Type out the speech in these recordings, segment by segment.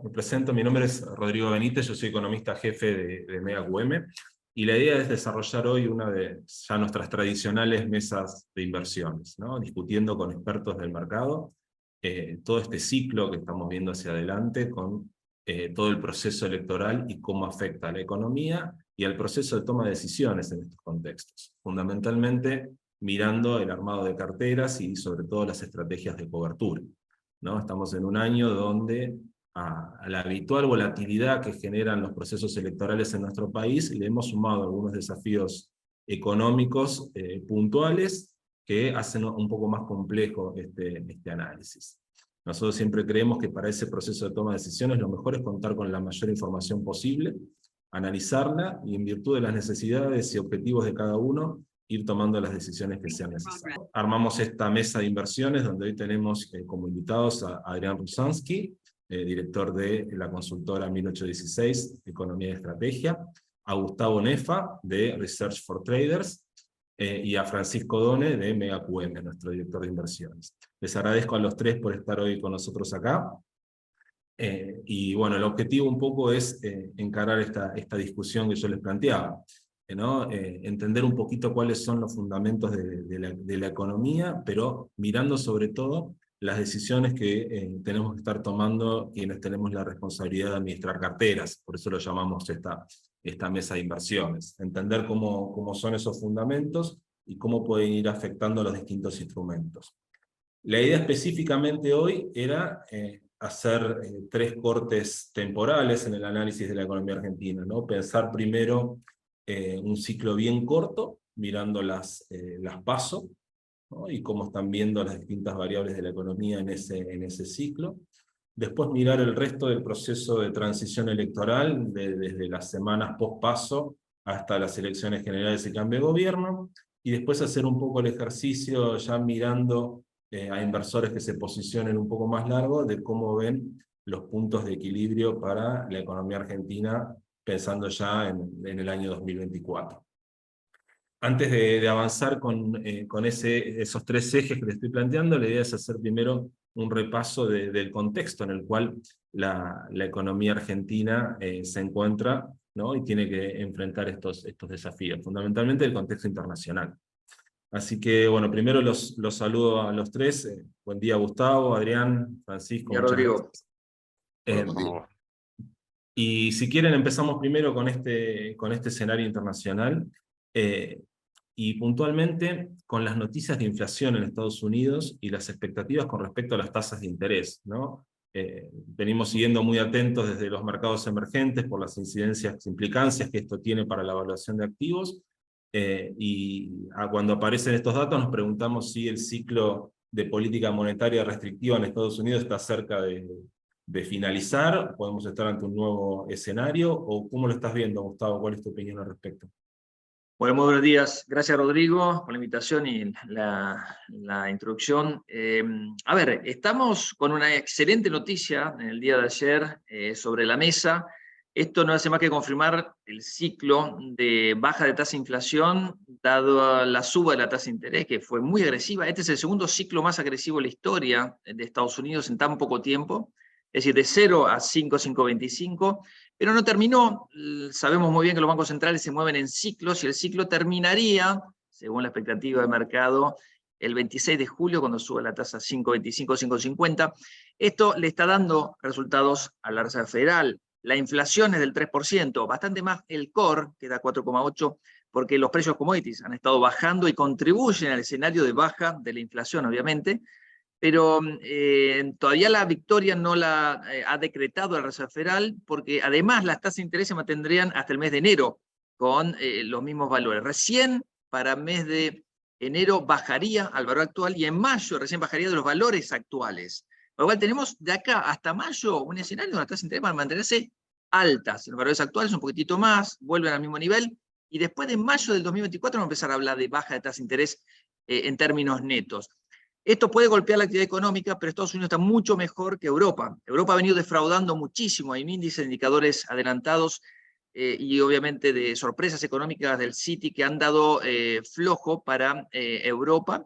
me presento, mi nombre es Rodrigo Benítez, yo soy economista jefe de MEA-QM, y la idea es desarrollar hoy una de ya nuestras tradicionales mesas de inversiones, ¿no? Discutiendo con expertos del mercado todo este ciclo que estamos viendo hacia adelante con todo el proceso electoral y cómo afecta a la economía y al proceso de toma de decisiones en estos contextos. Fundamentalmente mirando el armado de carteras y sobre todo las estrategias de cobertura, ¿no? Estamos en un año donde a la habitual volatilidad que generan los procesos electorales en nuestro país le hemos sumado algunos desafíos económicos puntuales que hacen un poco más complejo este análisis. Nosotros siempre creemos que para ese proceso de toma de decisiones lo mejor es contar con la mayor información posible, analizarla y en virtud de las necesidades y objetivos de cada uno, ir tomando las decisiones que sean necesarias. Armamos esta mesa de inversiones donde hoy tenemos como invitados a Adrián Rusanski, director de la consultora 1816, Economía y Estrategia, a Gustavo Nefa, de Research for Traders, y a Francisco Done, de MEA-QM, nuestro director de inversiones. Les agradezco a los tres por estar hoy con nosotros acá. Y bueno, el objetivo un poco es encarar esta discusión que yo les planteaba, ¿no? Entender un poquito cuáles son los fundamentos de la economía, pero mirando sobre todo las decisiones que tenemos que estar tomando quienes tenemos la responsabilidad de administrar carteras, por eso lo llamamos esta mesa de inversiones. Entender cómo son esos fundamentos y cómo pueden ir afectando a los distintos instrumentos. La idea específicamente hoy era hacer tres cortes temporales en el análisis de la economía argentina, ¿no? Pensar primero un ciclo bien corto, mirando las PASO, ¿no? Y cómo están viendo las distintas variables de la economía en ese ciclo. Después mirar el resto del proceso de transición electoral, desde las semanas post-PASO hasta las elecciones generales y cambio de gobierno, y después hacer un poco el ejercicio ya mirando a inversores que se posicionen un poco más largo de cómo ven los puntos de equilibrio para la economía argentina, pensando ya en el año 2024. Antes de avanzar con esos tres ejes que les estoy planteando, la idea es hacer primero un repaso del contexto en el cual la economía argentina se encuentra, ¿no? Y tiene que enfrentar estos desafíos, fundamentalmente el contexto internacional. Así que, bueno, primero los saludo a los tres. Buen día, Gustavo, Adrián, Francisco. Ya, Rodrigo. Y si quieren empezamos primero con este escenario internacional, y puntualmente con las noticias de inflación en Estados Unidos y las expectativas con respecto a las tasas de interés, ¿no? Venimos siguiendo muy atentos desde los mercados emergentes por las implicancias que esto tiene para la evaluación de activos, cuando aparecen estos datos nos preguntamos si el ciclo de política monetaria restrictiva en Estados Unidos está cerca de finalizar, podemos estar ante un nuevo escenario, o ¿cómo lo estás viendo, Gustavo? ¿Cuál es tu opinión al respecto? Bueno, muy buenos días. Gracias, Rodrigo, por la invitación y la introducción. A ver, estamos con una excelente noticia en el día de ayer sobre la mesa. Esto no hace más que confirmar el ciclo de baja de tasa de inflación, dado la suba de la tasa de interés, que fue muy agresiva. Este es el segundo ciclo más agresivo en la historia de Estados Unidos en tan poco tiempo. Es decir, de 0 a 5, 5,25, pero no terminó. Sabemos muy bien que los bancos centrales se mueven en ciclos y el ciclo terminaría, según la expectativa de mercado, el 26 de julio, cuando sube la tasa a 5,25, 5,50. Esto le está dando resultados a la Reserva Federal. La inflación es del 3%, bastante más el core, que da 4,8%, porque los precios commodities han estado bajando y contribuyen al escenario de baja de la inflación, obviamente. Pero todavía la victoria no la ha decretado la Reserva Federal, porque además las tasas de interés se mantendrían hasta el mes de enero con los mismos valores. Recién para mes de enero bajaría al valor actual y en mayo recién bajaría de los valores actuales. Por lo cual tenemos de acá hasta mayo un escenario donde las tasas de interés van a mantenerse altas. Los valores actuales un poquitito más, vuelven al mismo nivel, y después de mayo del 2024 vamos a empezar a hablar de baja de tasa de interés en términos netos. Esto puede golpear la actividad económica, pero Estados Unidos está mucho mejor que Europa. Europa ha venido defraudando muchísimo, hay un índice de indicadores adelantados y obviamente de sorpresas económicas del Citi que han dado flojo para Europa,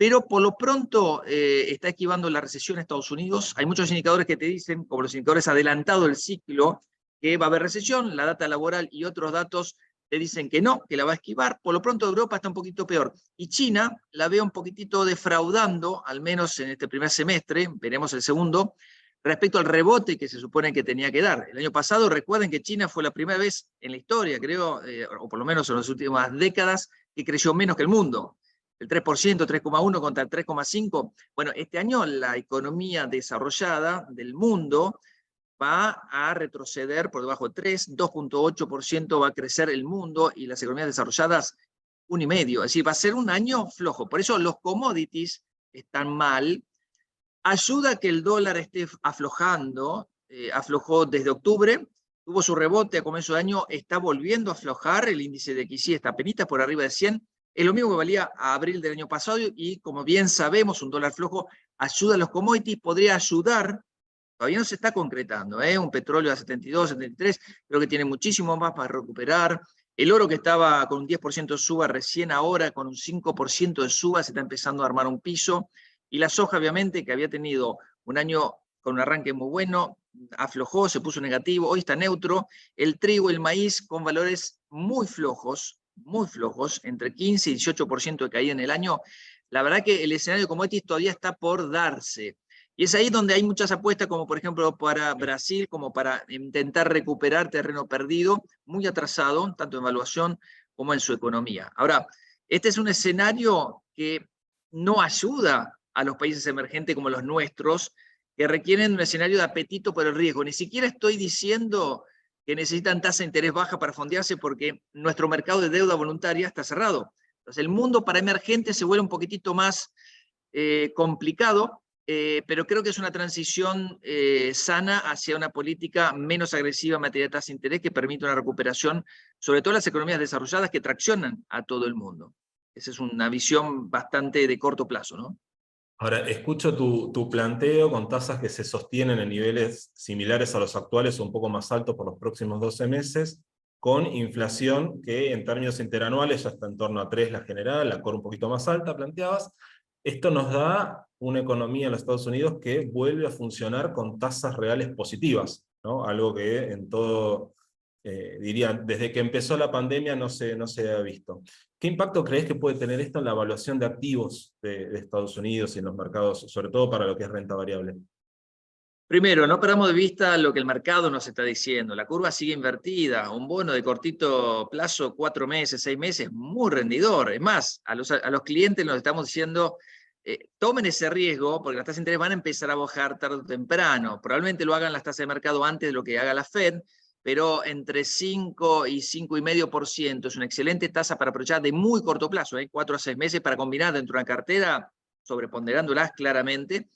pero por lo pronto está esquivando la recesión en Estados Unidos. Hay muchos indicadores que te dicen, como los indicadores adelantados del ciclo, que va a haber recesión, la data laboral y otros datos te dicen que no, que la va a esquivar. Por lo pronto Europa está un poquito peor. Y China la veo un poquitito defraudando, al menos en este primer semestre, veremos el segundo, respecto al rebote que se supone que tenía que dar. El año pasado, recuerden que China fue la primera vez en la historia, creo, o por lo menos en las últimas décadas, que creció menos que el mundo. El 3%, 3,1 contra el 3,5. Bueno, este año la economía desarrollada del mundo va a retroceder por debajo de 3, 2,8% va a crecer el mundo y las economías desarrolladas 1,5%. Es decir, va a ser un año flojo. Por eso los commodities están mal. Ayuda a que el dólar esté aflojando, aflojó desde octubre, tuvo su rebote a comienzo de año, está volviendo a aflojar, el índice de XY está apenas por arriba de 100, es lo mismo que valía a abril del año pasado y como bien sabemos, un dólar flojo ayuda a los commodities, podría ayudar, todavía no se está concretando, un petróleo a 72, 73, creo que tiene muchísimo más para recuperar. El oro que estaba con un 10% de suba, recién ahora con un 5% de suba se está empezando a armar un piso. Y la soja, obviamente, que había tenido un año con un arranque muy bueno, aflojó, se puso negativo, hoy está neutro. El trigo y el maíz con valores muy flojos, entre 15 y 18% de caída en el año. La verdad que el escenario de commodities todavía está por darse. Y es ahí donde hay muchas apuestas, como por ejemplo para Brasil, como para intentar recuperar terreno perdido, muy atrasado, tanto en evaluación como en su economía. Ahora, este es un escenario que no ayuda a los países emergentes como los nuestros, que requieren un escenario de apetito por el riesgo. Ni siquiera estoy diciendo que necesitan tasa de interés baja para fondearse porque nuestro mercado de deuda voluntaria está cerrado. Entonces el mundo para emergentes se vuelve un poquitito más complicado, pero creo que es una transición sana hacia una política menos agresiva en materia de tasa de interés que permite una recuperación, sobre todo en las economías desarrolladas que traccionan a todo el mundo. Esa es una visión bastante de corto plazo, ¿no? Ahora, escucho tu planteo con tasas que se sostienen en niveles similares a los actuales o un poco más altos por los próximos 12 meses, con inflación que en términos interanuales ya está en torno a 3 la general, la core un poquito más alta, planteabas. Esto nos da una economía en los Estados Unidos que vuelve a funcionar con tasas reales positivas, ¿no? Algo que en todo, diría, desde que empezó la pandemia no se ha visto. ¿Qué impacto crees que puede tener esto en la evaluación de activos de Estados Unidos y en los mercados, sobre todo para lo que es renta variable? Primero, no perdamos de vista lo que el mercado nos está diciendo. La curva sigue invertida. Un bono de cortito plazo, 4 meses, 6 meses, muy rendidor. Es más, a los clientes nos estamos diciendo, tomen ese riesgo porque las tasas de interés van a empezar a bajar tarde o temprano. Probablemente lo hagan las tasas de mercado antes de lo que haga la Fed, pero entre 5 y 5,5% es una excelente tasa para aprovechar de muy corto plazo, 4 a 6 meses para combinar dentro de una cartera, sobreponderándolas claramente.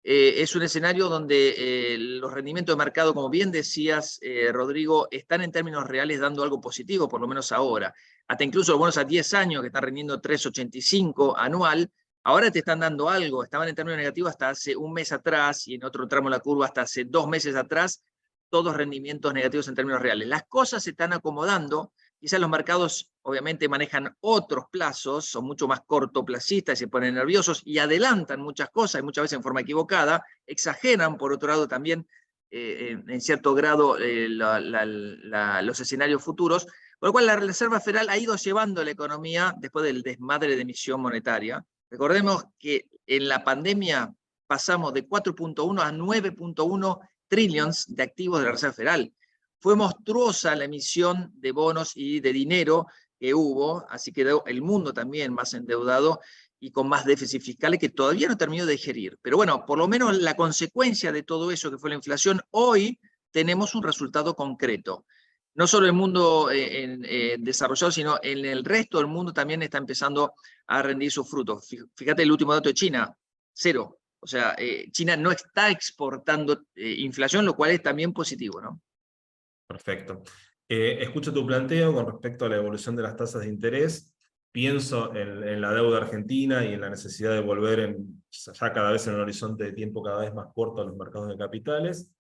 Es un escenario donde los rendimientos de mercado, como bien decías, Rodrigo, están en términos reales dando algo positivo, por lo menos ahora. Hasta incluso los bonos a 10 años, que están rindiendo 3,85 anual, ahora te están dando algo. Estaban en términos negativos hasta hace un mes atrás y en otro tramo de la curva hasta hace 2 meses atrás, todos rendimientos negativos en términos reales. Las cosas se están acomodando. Quizás los mercados obviamente manejan otros plazos, son mucho más cortoplacistas y se ponen nerviosos y adelantan muchas cosas, y muchas veces en forma equivocada, exageran por otro lado también en cierto grado los escenarios futuros, por lo cual la Reserva Federal ha ido llevando la economía después del desmadre de emisión monetaria. Recordemos que en la pandemia pasamos de 4,1 a 9,1 trillions de activos de la Reserva Federal. Fue monstruosa la emisión de bonos y de dinero que hubo, así quedó el mundo también más endeudado y con más déficit fiscales que todavía no terminó de digerir. Pero bueno, por lo menos la consecuencia de todo eso que fue la inflación, hoy tenemos un resultado concreto. No solo el mundo desarrollado, sino en el resto del mundo también está empezando a rendir sus frutos. Fíjate el último dato de China, 0. O sea, China no está exportando inflación, lo cual es también positivo, ¿no? Perfecto. Escucho tu planteo con respecto a la evolución de las tasas de interés. Pienso en la deuda argentina y en la necesidad de volver ya cada vez en un horizonte de tiempo cada vez más corto a los mercados de capitales.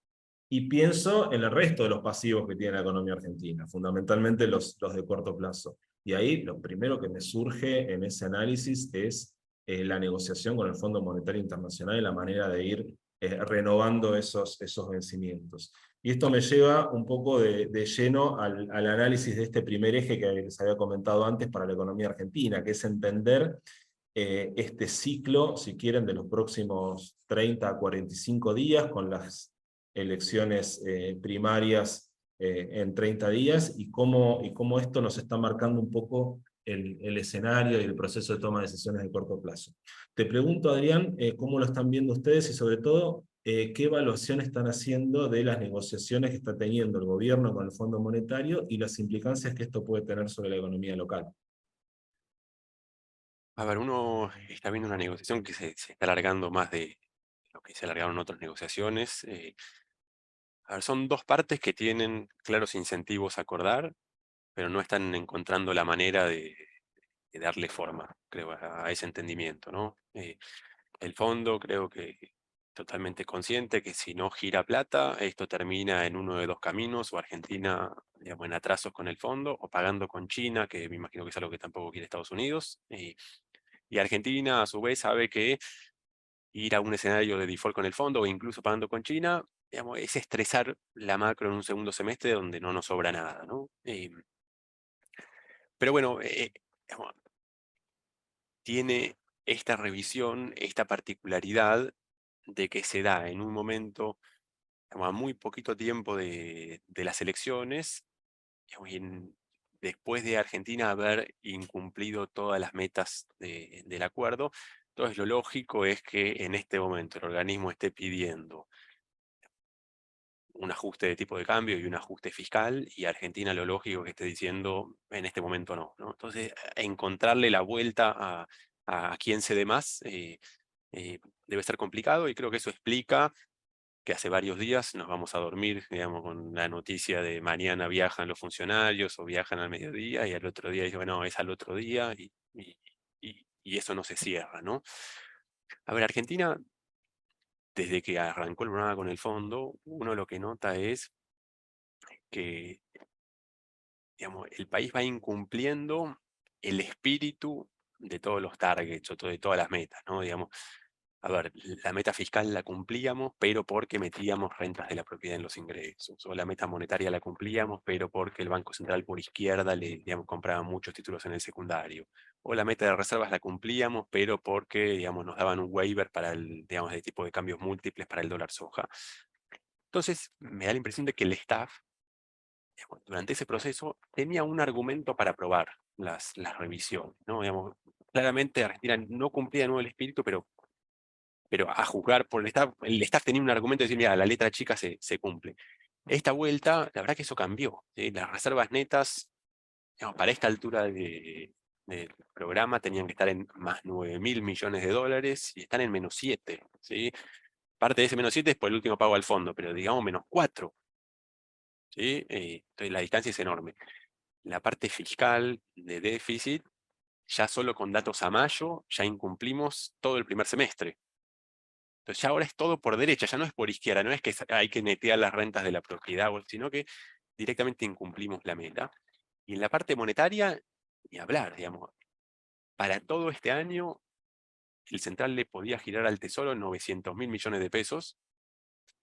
Y pienso en el resto de los pasivos que tiene la economía argentina, fundamentalmente los de corto plazo. Y ahí lo primero que me surge en ese análisis es la negociación con el Fondo Monetario Internacional y la manera de ir renovando esos vencimientos. Y esto me lleva un poco de lleno al análisis de este primer eje que les había comentado antes para la economía argentina, que es entender este ciclo, si quieren, de los próximos 30 a 45 días, con las elecciones primarias en 30 días, y cómo esto nos está marcando un poco el escenario y el proceso de toma de decisiones de corto plazo. Te pregunto, Adrián, ¿cómo lo están viendo ustedes y sobre todo, qué evaluación están haciendo de las negociaciones que está teniendo el gobierno con el Fondo Monetario y las implicancias que esto puede tener sobre la economía local? A ver, uno está viendo una negociación que se está alargando más de lo que se alargaron otras negociaciones. A ver, son dos partes que tienen claros incentivos a acordar, pero no están encontrando la manera de darle forma, creo, a ese entendimiento, ¿no? El fondo creo que totalmente consciente que si no gira plata, esto termina en uno de dos caminos, o Argentina, digamos, en atrasos con el fondo, o pagando con China, que me imagino que es algo que tampoco quiere Estados Unidos. Y Argentina, a su vez, sabe que ir a un escenario de default con el fondo, o incluso pagando con China, digamos, es estresar la macro en un segundo semestre donde no nos sobra nada, ¿no? Pero bueno, digamos, tiene esta revisión, esta particularidad de que se da en un momento, digamos, a muy poquito tiempo de las elecciones, digamos, después de Argentina haber incumplido todas las metas del acuerdo. Entonces lo lógico es que en este momento el organismo esté pidiendo un ajuste de tipo de cambio y un ajuste fiscal, y Argentina lo lógico que esté diciendo en este momento no, ¿no? Entonces, encontrarle la vuelta a quién cede más debe ser complicado, y creo que eso explica que hace varios días nos vamos a dormir, digamos, con la noticia de mañana viajan los funcionarios o viajan al mediodía, y al otro día dice, bueno, es al otro día, y eso no se cierra, ¿no? A ver, Argentina, desde que arrancó el programa con el fondo, uno lo que nota es que, digamos, el país va incumpliendo el espíritu de todos los targets o de todas las metas, ¿no? Digamos, a ver, la meta fiscal la cumplíamos, pero porque metíamos rentas de la propiedad en los ingresos. O la meta monetaria la cumplíamos, pero porque el Banco Central por izquierda le, digamos, compraba muchos títulos en el secundario. O la meta de reservas la cumplíamos, pero porque, digamos, nos daban un waiver para el, digamos, de tipo de cambios múltiples para el dólar soja. Entonces, me da la impresión de que el staff, digamos, durante ese proceso, tenía un argumento para aprobar las revisiones, ¿no? Digamos, claramente Argentina no cumplía de nuevo el espíritu, pero a juzgar por el staff tenía un argumento de decir, mira, la letra chica se cumple. Esta vuelta, la verdad que eso cambió, ¿sí? Las reservas netas, digamos, para esta altura del programa tenían que estar en más 9.000 millones de dólares, y están en menos 7, ¿sí? Parte de ese menos 7 es por el último pago al fondo, pero digamos menos 4, ¿sí? Entonces la distancia es enorme. La parte fiscal de déficit, ya solo con datos a mayo, ya incumplimos todo el primer semestre. Entonces ya ahora es todo por derecha, ya no es por izquierda, no es que hay que netear las rentas de la propiedad, sino que directamente incumplimos la meta. Y en la parte monetaria, ni hablar, digamos, para todo este año, el central le podía girar al Tesoro 900.000 millones de pesos.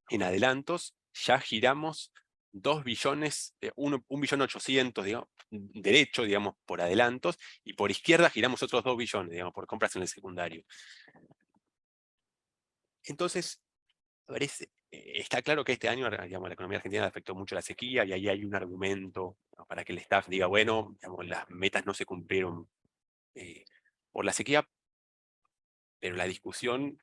En adelantos, ya giramos 2 billones, 1.800.000.000, digamos, derecho, digamos, por adelantos, y por izquierda giramos otros 2 billones, digamos, por compras en el secundario. Entonces, a ver, está claro que este año, digamos, la economía argentina le afectó mucho la sequía, y ahí hay un argumento, ¿no?, para que el staff diga, bueno, digamos, las metas no se cumplieron por la sequía, pero la discusión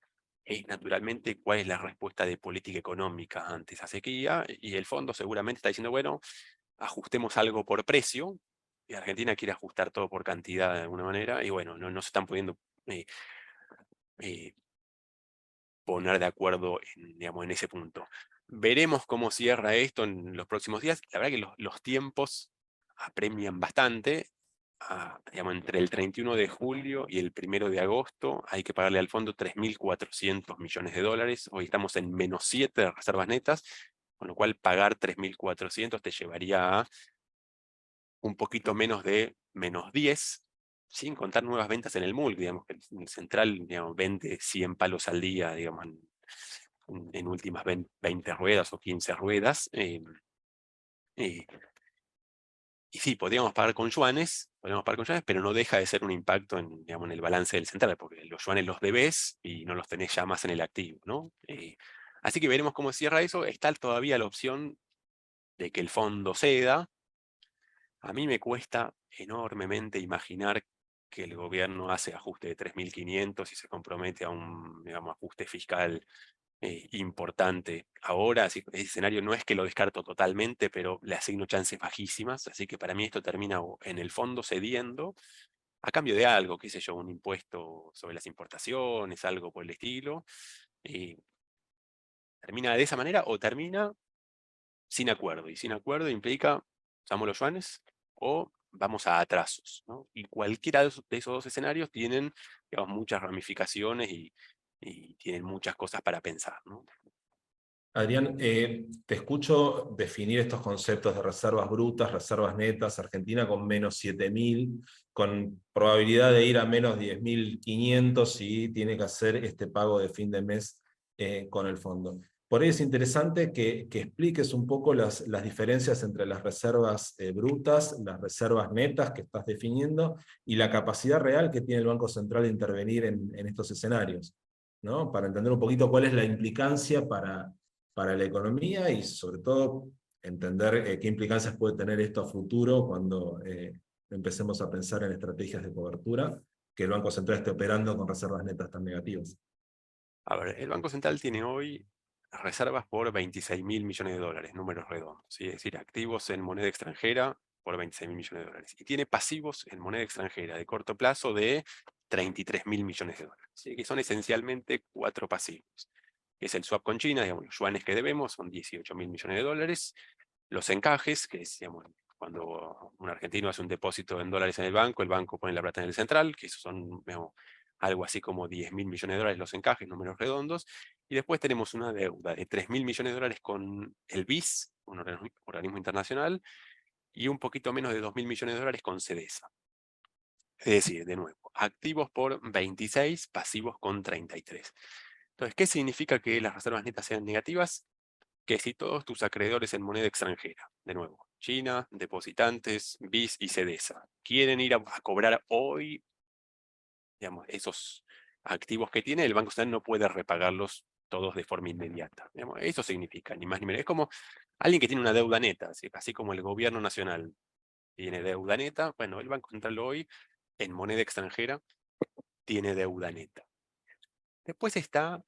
es naturalmente cuál es la respuesta de política económica ante esa sequía, y el fondo seguramente está diciendo, bueno, ajustemos algo por precio, y Argentina quiere ajustar todo por cantidad de alguna manera, y bueno, no se están pudiendo poner de acuerdo digamos, en ese punto. Veremos cómo cierra esto en los próximos días. La verdad que los tiempos apremian bastante. Digamos, entre el 31 de julio y el 1 de agosto hay que pagarle al fondo 3.400 millones de dólares. Hoy estamos en menos 7 de reservas netas, con lo cual pagar 3.400 te llevaría a un poquito menos de menos 10 sin contar nuevas ventas en el MULC, digamos, que el central, digamos, vende 100 palos al día, digamos, en últimas 20 ruedas o 15 ruedas. Y sí, podríamos pagar con yuanes, pero no deja de ser un impacto en, digamos, en el balance del central, porque los yuanes los debes y no los tenés ya más en el activo, ¿no? Así que veremos cómo cierra eso. Está todavía la opción de que el fondo ceda. A mí me cuesta enormemente imaginar que el gobierno hace ajuste de 3.500 y se compromete a un, digamos, ajuste fiscal importante. Ahora, ese escenario no es que lo descarto totalmente, pero le asigno chances bajísimas, así que para mí esto termina en el fondo cediendo a cambio de algo, qué sé yo, un impuesto sobre las importaciones, algo por el estilo. Termina de esa manera o termina sin acuerdo, y sin acuerdo implica, usamos los yuanes o vamos a atrasos, ¿no? Y cualquiera de esos dos escenarios tienen, digamos, muchas ramificaciones y tienen muchas cosas para pensar, ¿no? Adrián, te escucho definir estos conceptos de reservas brutas, reservas netas, Argentina con menos 7.000, con probabilidad de ir a menos 10.500 y tiene que hacer este pago de fin de mes con el fondo. Por ahí es interesante que expliques un poco las diferencias entre las reservas brutas, las reservas netas que estás definiendo y la capacidad real que tiene el Banco Central de intervenir en estos escenarios, ¿no? Para entender un poquito cuál es la implicancia para la economía y sobre todo entender qué implicancias puede tener esto a futuro cuando empecemos a pensar en estrategias de cobertura, que el Banco Central esté operando con reservas netas tan negativas. A ver, el Banco Central tiene hoy reservas por 26.000 millones de dólares, números redondos, ¿sí? Es decir, activos en moneda extranjera por 26.000 millones de dólares. Y tiene pasivos en moneda extranjera de corto plazo de 33.000 millones de dólares, ¿sí? Que son esencialmente 4 pasivos. Es el swap con China, digamos, los yuanes que debemos son 18.000 millones de dólares. Los encajes, que es, digamos, cuando un argentino hace un depósito en dólares en el banco pone la plata en el central, que esos son, digamos, algo así como 10.000 millones de dólares los encajes, números redondos. Y después tenemos una deuda de 3.000 millones de dólares con el BIS, un organismo internacional, y un poquito menos de 2.000 millones de dólares con CEDESA. Es decir, de nuevo, activos por 26, pasivos con 33. Entonces, ¿qué significa que las reservas netas sean negativas? Que si todos tus acreedores en moneda extranjera, de nuevo, China, depositantes, BIS y CEDESA, quieren ir a cobrar hoy, digamos, esos activos que tiene, el Banco Central no puede repagarlos todos de forma inmediata. Digamos, eso significa, ni más ni menos. Es como alguien que tiene una deuda neta, así como el gobierno nacional tiene deuda neta, bueno, el Banco Central hoy, en moneda extranjera, tiene deuda neta. Después está,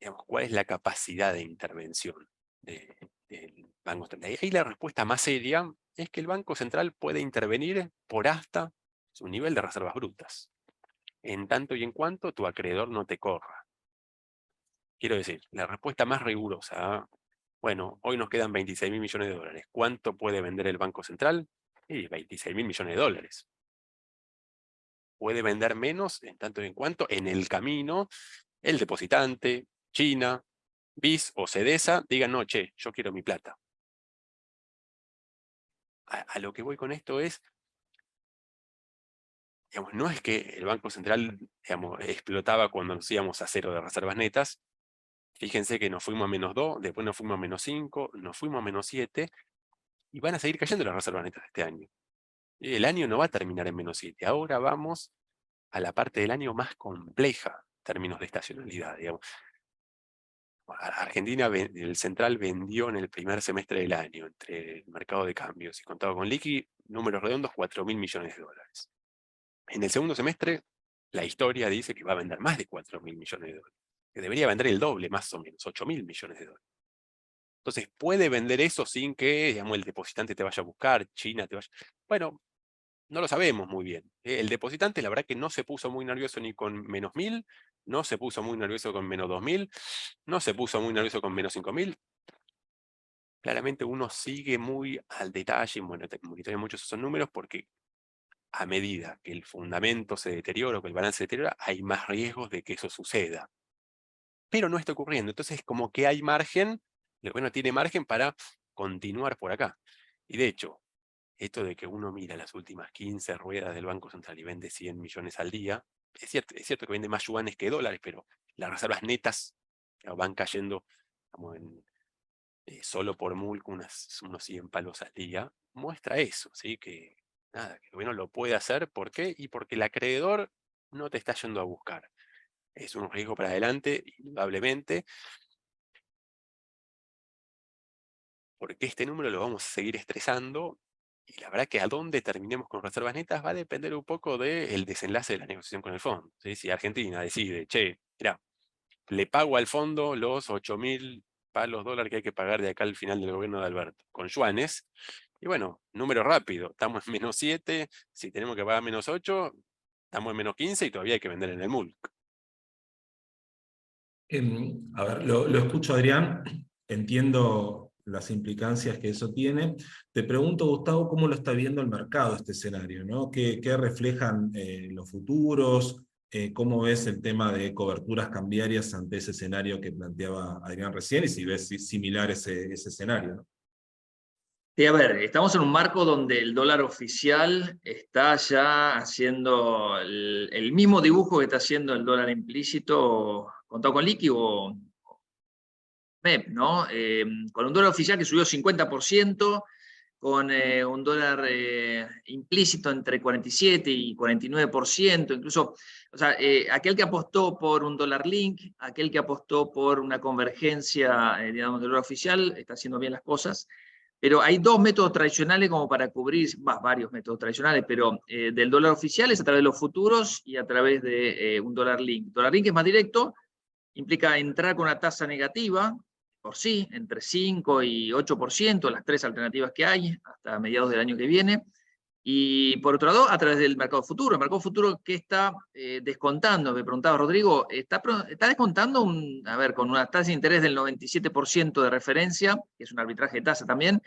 digamos, cuál es la capacidad de intervención del Banco Central. Y ahí la respuesta más seria es que el Banco Central puede intervenir por hasta su nivel de reservas brutas, en tanto y en cuanto tu acreedor no te corra. Quiero decir, la respuesta más rigurosa, bueno, hoy nos quedan 26.000 millones de dólares. ¿Cuánto puede vender el Banco Central? Y 26.000 millones de dólares. Puede vender menos en tanto y en cuanto en el camino el depositante, China, BIS o CEDESA digan, no, che, yo quiero mi plata. A lo que voy con esto es, digamos, no es que el Banco Central, digamos, explotaba cuando nos íbamos a cero de reservas netas. Fíjense que nos fuimos a -2, después nos fuimos a -5, nos fuimos a -7, y van a seguir cayendo las reservas netas este año. El año no va a terminar en -7. Ahora vamos a la parte del año más compleja en términos de estacionalidad, digamos. Argentina, el central vendió en el primer semestre del año, entre el mercado de cambios y contado con liqui, números redondos, 4.000 millones de dólares. En el segundo semestre, la historia dice que va a vender más de 4.000 millones de dólares, que debería vender el doble, más o menos, 8.000 millones de dólares. Entonces, ¿puede vender eso sin que, digamos, el depositante te vaya a buscar, China te vaya? Bueno, no lo sabemos muy bien. El depositante, la verdad que no se puso muy nervioso ni con -1.000, no se puso muy nervioso con -2.000, no se puso muy nervioso con -5.000. Claramente uno sigue muy al detalle, monitorea mucho esos números porque a medida que el fundamento se deteriora o que el balance se deteriora, hay más riesgos de que eso suceda. Pero no está ocurriendo, entonces como que hay margen, bueno, tiene margen para continuar por acá. Y de hecho, esto de que uno mira las últimas 15 ruedas del Banco Central y vende 100 millones al día, es cierto que vende más yuanes que dólares, pero las reservas netas van cayendo como solo por MULC unos 100 palos al día, muestra eso, ¿sí? Que nada, que el gobierno lo puede hacer. ¿Por qué? Y porque el acreedor no te está yendo a buscar. Es un riesgo para adelante, indudablemente, porque este número lo vamos a seguir estresando, y la verdad que a dónde terminemos con reservas netas va a depender un poco del desenlace de la negociación con el fondo, ¿sí? Si Argentina decide, che, mirá, le pago al fondo los 8.000 palos dólares que hay que pagar de acá al final del gobierno de Alberto, con yuanes, y bueno, número rápido, estamos en -7, si tenemos que pagar -8, estamos en -15 y todavía hay que vender en el MULC. A ver, lo escucho, Adrián, entiendo las implicancias que eso tiene. Te pregunto, Gustavo, ¿cómo lo está viendo el mercado este escenario, ¿no? ¿Qué reflejan los futuros? ¿Cómo ves el tema de coberturas cambiarias ante ese escenario que planteaba Adrián recién? Y si ves similar ese escenario, ¿no? Sí, a ver, estamos en un marco donde el dólar oficial está ya haciendo el mismo dibujo que está haciendo el dólar implícito contado con liqui o MEP, ¿no? Con un dólar oficial que subió 50%, con un dólar implícito entre 47 y 49%, incluso, o sea, aquel que apostó por un dólar link, aquel que apostó por una convergencia, digamos, del dólar oficial, está haciendo bien las cosas. Pero hay dos métodos tradicionales como para cubrir, varios métodos tradicionales, pero del dólar oficial es a través de los futuros y a través de un dólar link. Dólar link es más directo, implica entrar con una tasa negativa, por sí, entre 5 y 8%, las tres alternativas que hay, hasta mediados del año que viene. Y por otro lado, a través del mercado futuro. El mercado futuro, ¿qué está descontando? Me preguntaba Rodrigo, está descontando, a ver, con una tasa de interés del 97% de referencia, que es un arbitraje de tasa también,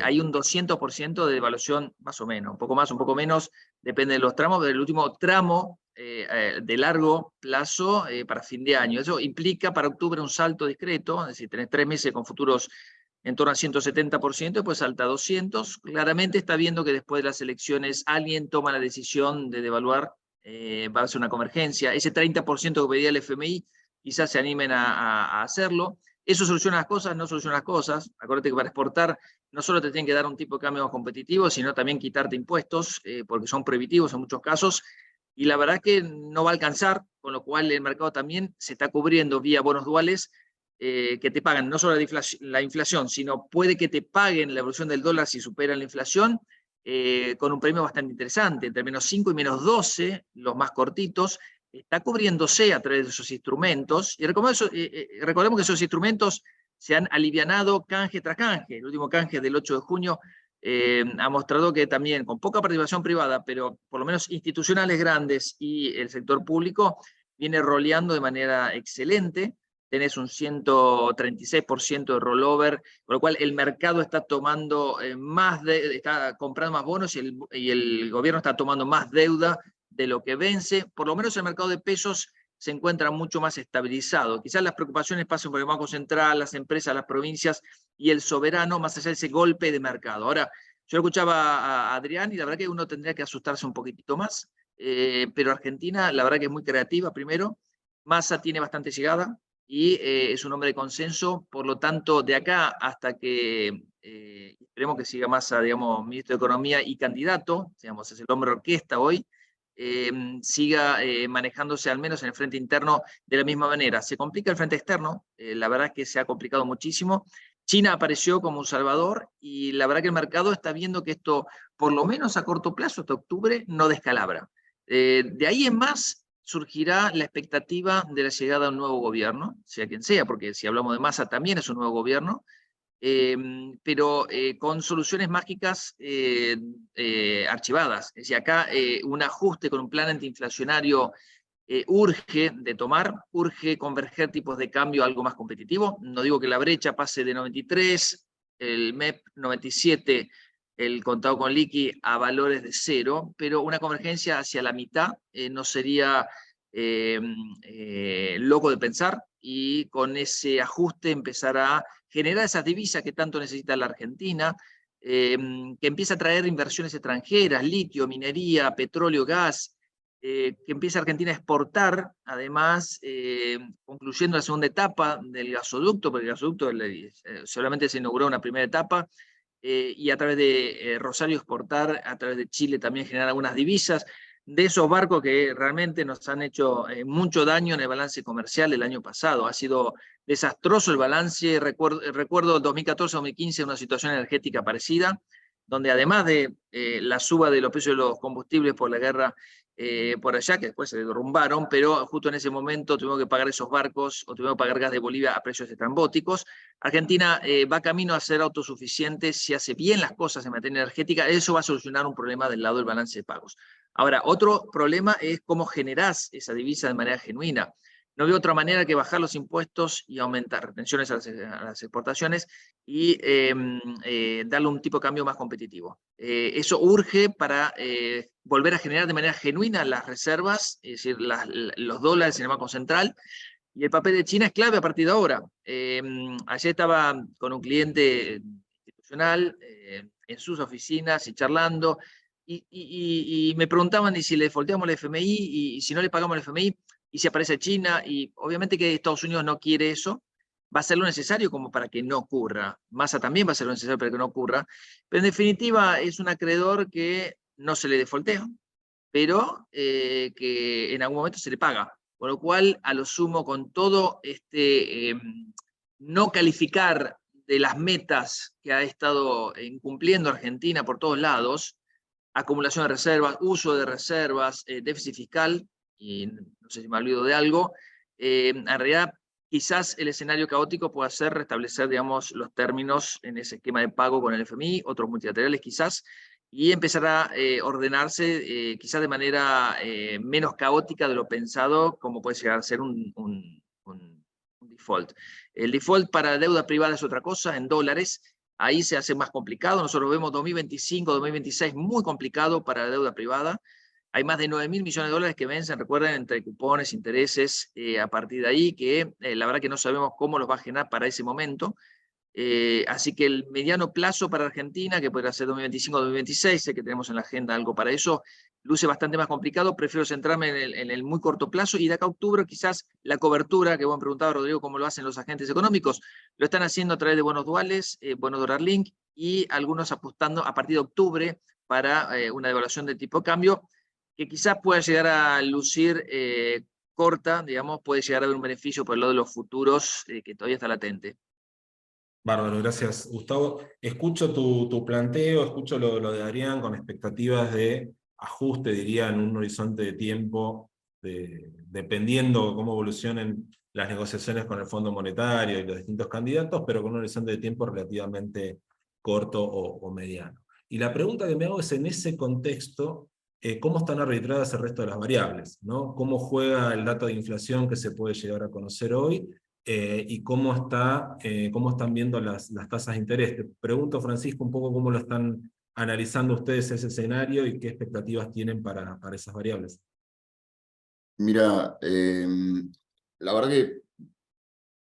hay un 200% de devaluación, más o menos, un poco más, un poco menos, depende de los tramos, del último tramo de largo plazo para fin de año. Eso implica para octubre un salto discreto, es decir, tenés 3 meses con futuros en torno a 170%, después salta a 200. Claramente está viendo que después de las elecciones alguien toma la decisión de devaluar, va a ser una convergencia. Ese 30% que pedía el FMI, quizás se animen a hacerlo. ¿Eso soluciona las cosas? No soluciona las cosas. Acuérdate que para exportar no solo te tienen que dar un tipo de cambio más competitivo, sino también quitarte impuestos, porque son prohibitivos en muchos casos, y la verdad que no va a alcanzar, con lo cual el mercado también se está cubriendo vía bonos duales, que te pagan no solo la inflación, sino puede que te paguen la evolución del dólar si superan la inflación, con un premio bastante interesante, entre -5 y -12, los más cortitos, está cubriéndose a través de esos instrumentos, y recordemos que esos instrumentos se han alivianado canje tras canje. El último canje del 8 de junio ha mostrado que también, con poca participación privada, pero por lo menos institucionales grandes y el sector público, viene roleando de manera excelente. Tenés un 136% de rollover, con lo cual el mercado está tomando está comprando más bonos y el gobierno está tomando más deuda de lo que vence. Por lo menos el mercado de pesos se encuentra mucho más estabilizado. Quizás las preocupaciones pasen por el Banco Central, las empresas, las provincias y el soberano, más allá de ese golpe de mercado. Ahora, yo escuchaba a Adrián y la verdad que uno tendría que asustarse un poquitito más, pero Argentina, la verdad que es muy creativa, primero. Massa tiene bastante llegada y es un hombre de consenso, por lo tanto, de acá hasta que esperemos que siga Massa, digamos, ministro de Economía y candidato, digamos, es el hombre orquesta hoy, siga manejándose al menos en el frente interno de la misma manera. Se complica el frente externo, la verdad es que se ha complicado muchísimo. China apareció como un salvador y la verdad que el mercado está viendo que esto, por lo menos a corto plazo, hasta octubre, no descalabra. De ahí en más surgirá la expectativa de la llegada de un nuevo gobierno, sea quien sea, porque si hablamos de Massa también es un nuevo gobierno, pero con soluciones mágicas archivadas. Es decir, acá un ajuste con un plan antiinflacionario urge de tomar, urge converger tipos de cambio a algo más competitivo. No digo que la brecha pase de 93, el MEP 97, el contado con liqui a valores de 0, pero una convergencia hacia la mitad no sería loco de pensar, y con ese ajuste empezar a generar esas divisas que tanto necesita la Argentina. que empieza a traer inversiones extranjeras, litio, minería, petróleo, gas, que empieza Argentina a exportar, además, concluyendo la segunda etapa del gasoducto, porque el gasoducto solamente se inauguró una primera etapa, y a través de Rosario exportar, a través de Chile también generar algunas divisas, de esos barcos que realmente nos han hecho mucho daño en el balance comercial el año pasado. Ha sido desastroso el balance, recuerdo 2014-2015 una situación energética parecida, donde además de la suba de los precios de los combustibles por la guerra por allá, que después se derrumbaron, pero justo en ese momento tuvimos que pagar esos barcos, o tuvimos que pagar gas de Bolivia a precios estrambóticos. Argentina va camino a ser autosuficiente si hace bien las cosas en materia energética. Eso va a solucionar un problema del lado del balance de pagos. Ahora, otro problema es cómo generás esa divisa de manera genuina. No veo otra manera que bajar los impuestos y aumentar retenciones a las exportaciones y darle un tipo de cambio más competitivo. Eso urge para volver a generar de manera genuina las reservas, es decir, los dólares en el Banco Central, y el papel de China es clave a partir de ahora. Ayer estaba con un cliente institucional en sus oficinas y charlando, y me preguntaban y si le defaulteamos el FMI y si no le pagamos el FMI, y si aparece China, y obviamente que Estados Unidos no quiere eso, va a ser lo necesario como para que no ocurra. Massa también va a ser lo necesario para que no ocurra, pero en definitiva es un acreedor que no se le defaultea, pero que en algún momento se le paga. Por lo cual, a lo sumo, con todo no calificar de las metas que ha estado incumpliendo Argentina por todos lados, acumulación de reservas, uso de reservas, déficit fiscal, y no sé si me olvido de algo, en realidad quizás el escenario caótico pueda ser restablecer, digamos, los términos en ese esquema de pago con el FMI, otros multilaterales quizás, y empezar a ordenarse quizás de manera menos caótica de lo pensado, como puede llegar a ser un default. El default para deuda privada es otra cosa, en dólares. Ahí se hace más complicado. Nosotros vemos 2025, 2026 muy complicado para la deuda privada. Hay más de 9.000 millones de dólares que vencen, recuerden, entre cupones, intereses, a partir de ahí, que la verdad que no sabemos cómo los va a generar para ese momento. Así que el mediano plazo para Argentina, que podrá ser 2025-2026, sé que tenemos en la agenda algo para eso, luce bastante más complicado. Prefiero centrarme en el muy corto plazo, y de acá a octubre quizás la cobertura, que vos me preguntabas, Rodrigo, cómo lo hacen los agentes económicos, lo están haciendo a través de bonos duales, bonos dólar link, y algunos apostando a partir de octubre para una devaluación de tipo de cambio, que quizás pueda llegar a lucir corta, digamos, puede llegar a haber un beneficio por el lado de los futuros que todavía está latente. Bárbaro, gracias, Gustavo. Escucho tu planteo, escucho lo de Adrián con expectativas de ajuste, diría, en un horizonte de tiempo, dependiendo cómo evolucionen las negociaciones con el Fondo Monetario y los distintos candidatos, pero con un horizonte de tiempo relativamente corto o mediano. Y la pregunta que me hago es, en ese contexto, ¿cómo están arbitradas el resto de las variables, ¿no? ¿Cómo juega el dato de inflación que se puede llegar a conocer hoy? Y cómo están viendo las tasas de interés. Te pregunto, Francisco, un poco cómo lo están analizando ustedes ese escenario y qué expectativas tienen para esas variables. Mira, la verdad que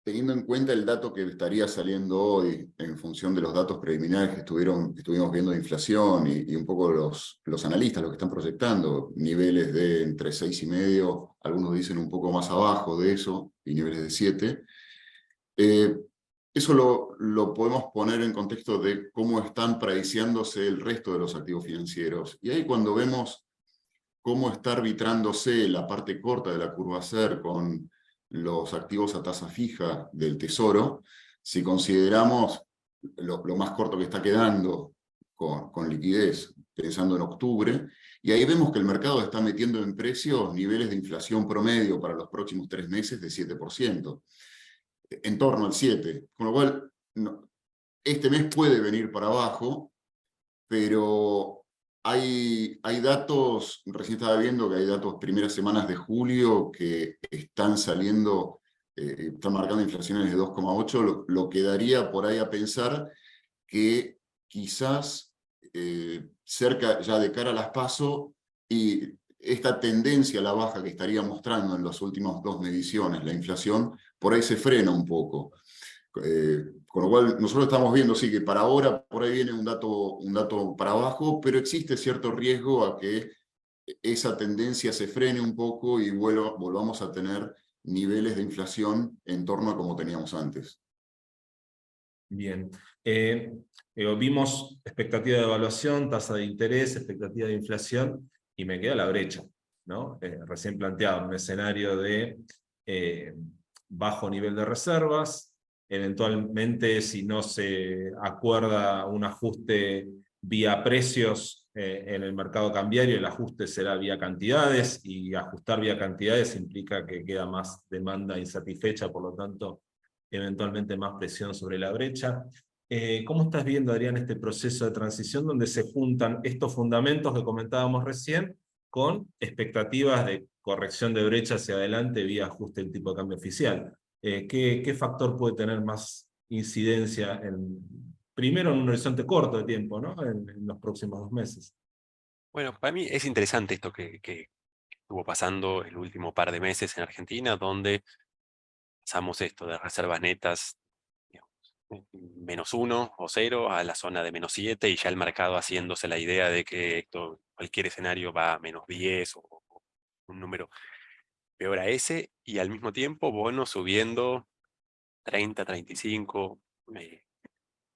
teniendo en cuenta el dato que estaría saliendo hoy en función de los datos preliminares que estuvimos viendo de inflación y un poco los analistas, los que están proyectando, niveles de entre 6,5, algunos dicen un poco más abajo de eso, y niveles de 7, eso lo podemos poner en contexto de cómo están preciándose el resto de los activos financieros. Y ahí cuando vemos cómo está arbitrándose la parte corta de la curva SER con los activos a tasa fija del Tesoro, si consideramos lo más corto que está quedando con liquidez, pensando en octubre, y ahí vemos que el mercado está metiendo en precios niveles de inflación promedio para los próximos 3 meses de 7%, en torno al 7%, con lo cual este mes puede venir para abajo, pero hay datos, recién estaba viendo que hay datos primeras semanas de julio que están saliendo, están marcando inflaciones de 2,8, lo que daría por ahí a pensar que quizás cerca ya de cara a las PASO, y esta tendencia a la baja que estaría mostrando en las últimas 2 mediciones, la inflación, por ahí se frena un poco. Con lo cual, nosotros estamos viendo, sí, que para ahora por ahí viene un dato para abajo, pero existe cierto riesgo a que esa tendencia se frene un poco y volvamos a tener niveles de inflación en torno a como teníamos antes. Bien. Vimos expectativa de evaluación, tasa de interés, expectativa de inflación, y me queda la brecha, ¿no? Recién planteado un escenario de bajo nivel de reservas, eventualmente si no se acuerda un ajuste vía precios en el mercado cambiario, el ajuste será vía cantidades, y ajustar vía cantidades implica que queda más demanda insatisfecha, por lo tanto, eventualmente más presión sobre la brecha. ¿Cómo estás viendo, Adrián, este proceso de transición donde se juntan estos fundamentos que comentábamos recién con expectativas de corrección de brecha hacia adelante vía ajuste del tipo de cambio oficial? ¿Qué factor puede tener más incidencia primero en un horizonte corto de tiempo, ¿no? En los próximos 2 meses? Bueno, para mí es interesante esto que estuvo pasando el último par de meses en Argentina, donde pasamos esto de reservas netas, digamos, -1 o 0 a la zona de -7, y ya el mercado haciéndose la idea de que cualquier escenario va a -10 o un número peor a ese, y al mismo tiempo bonos subiendo 30, 35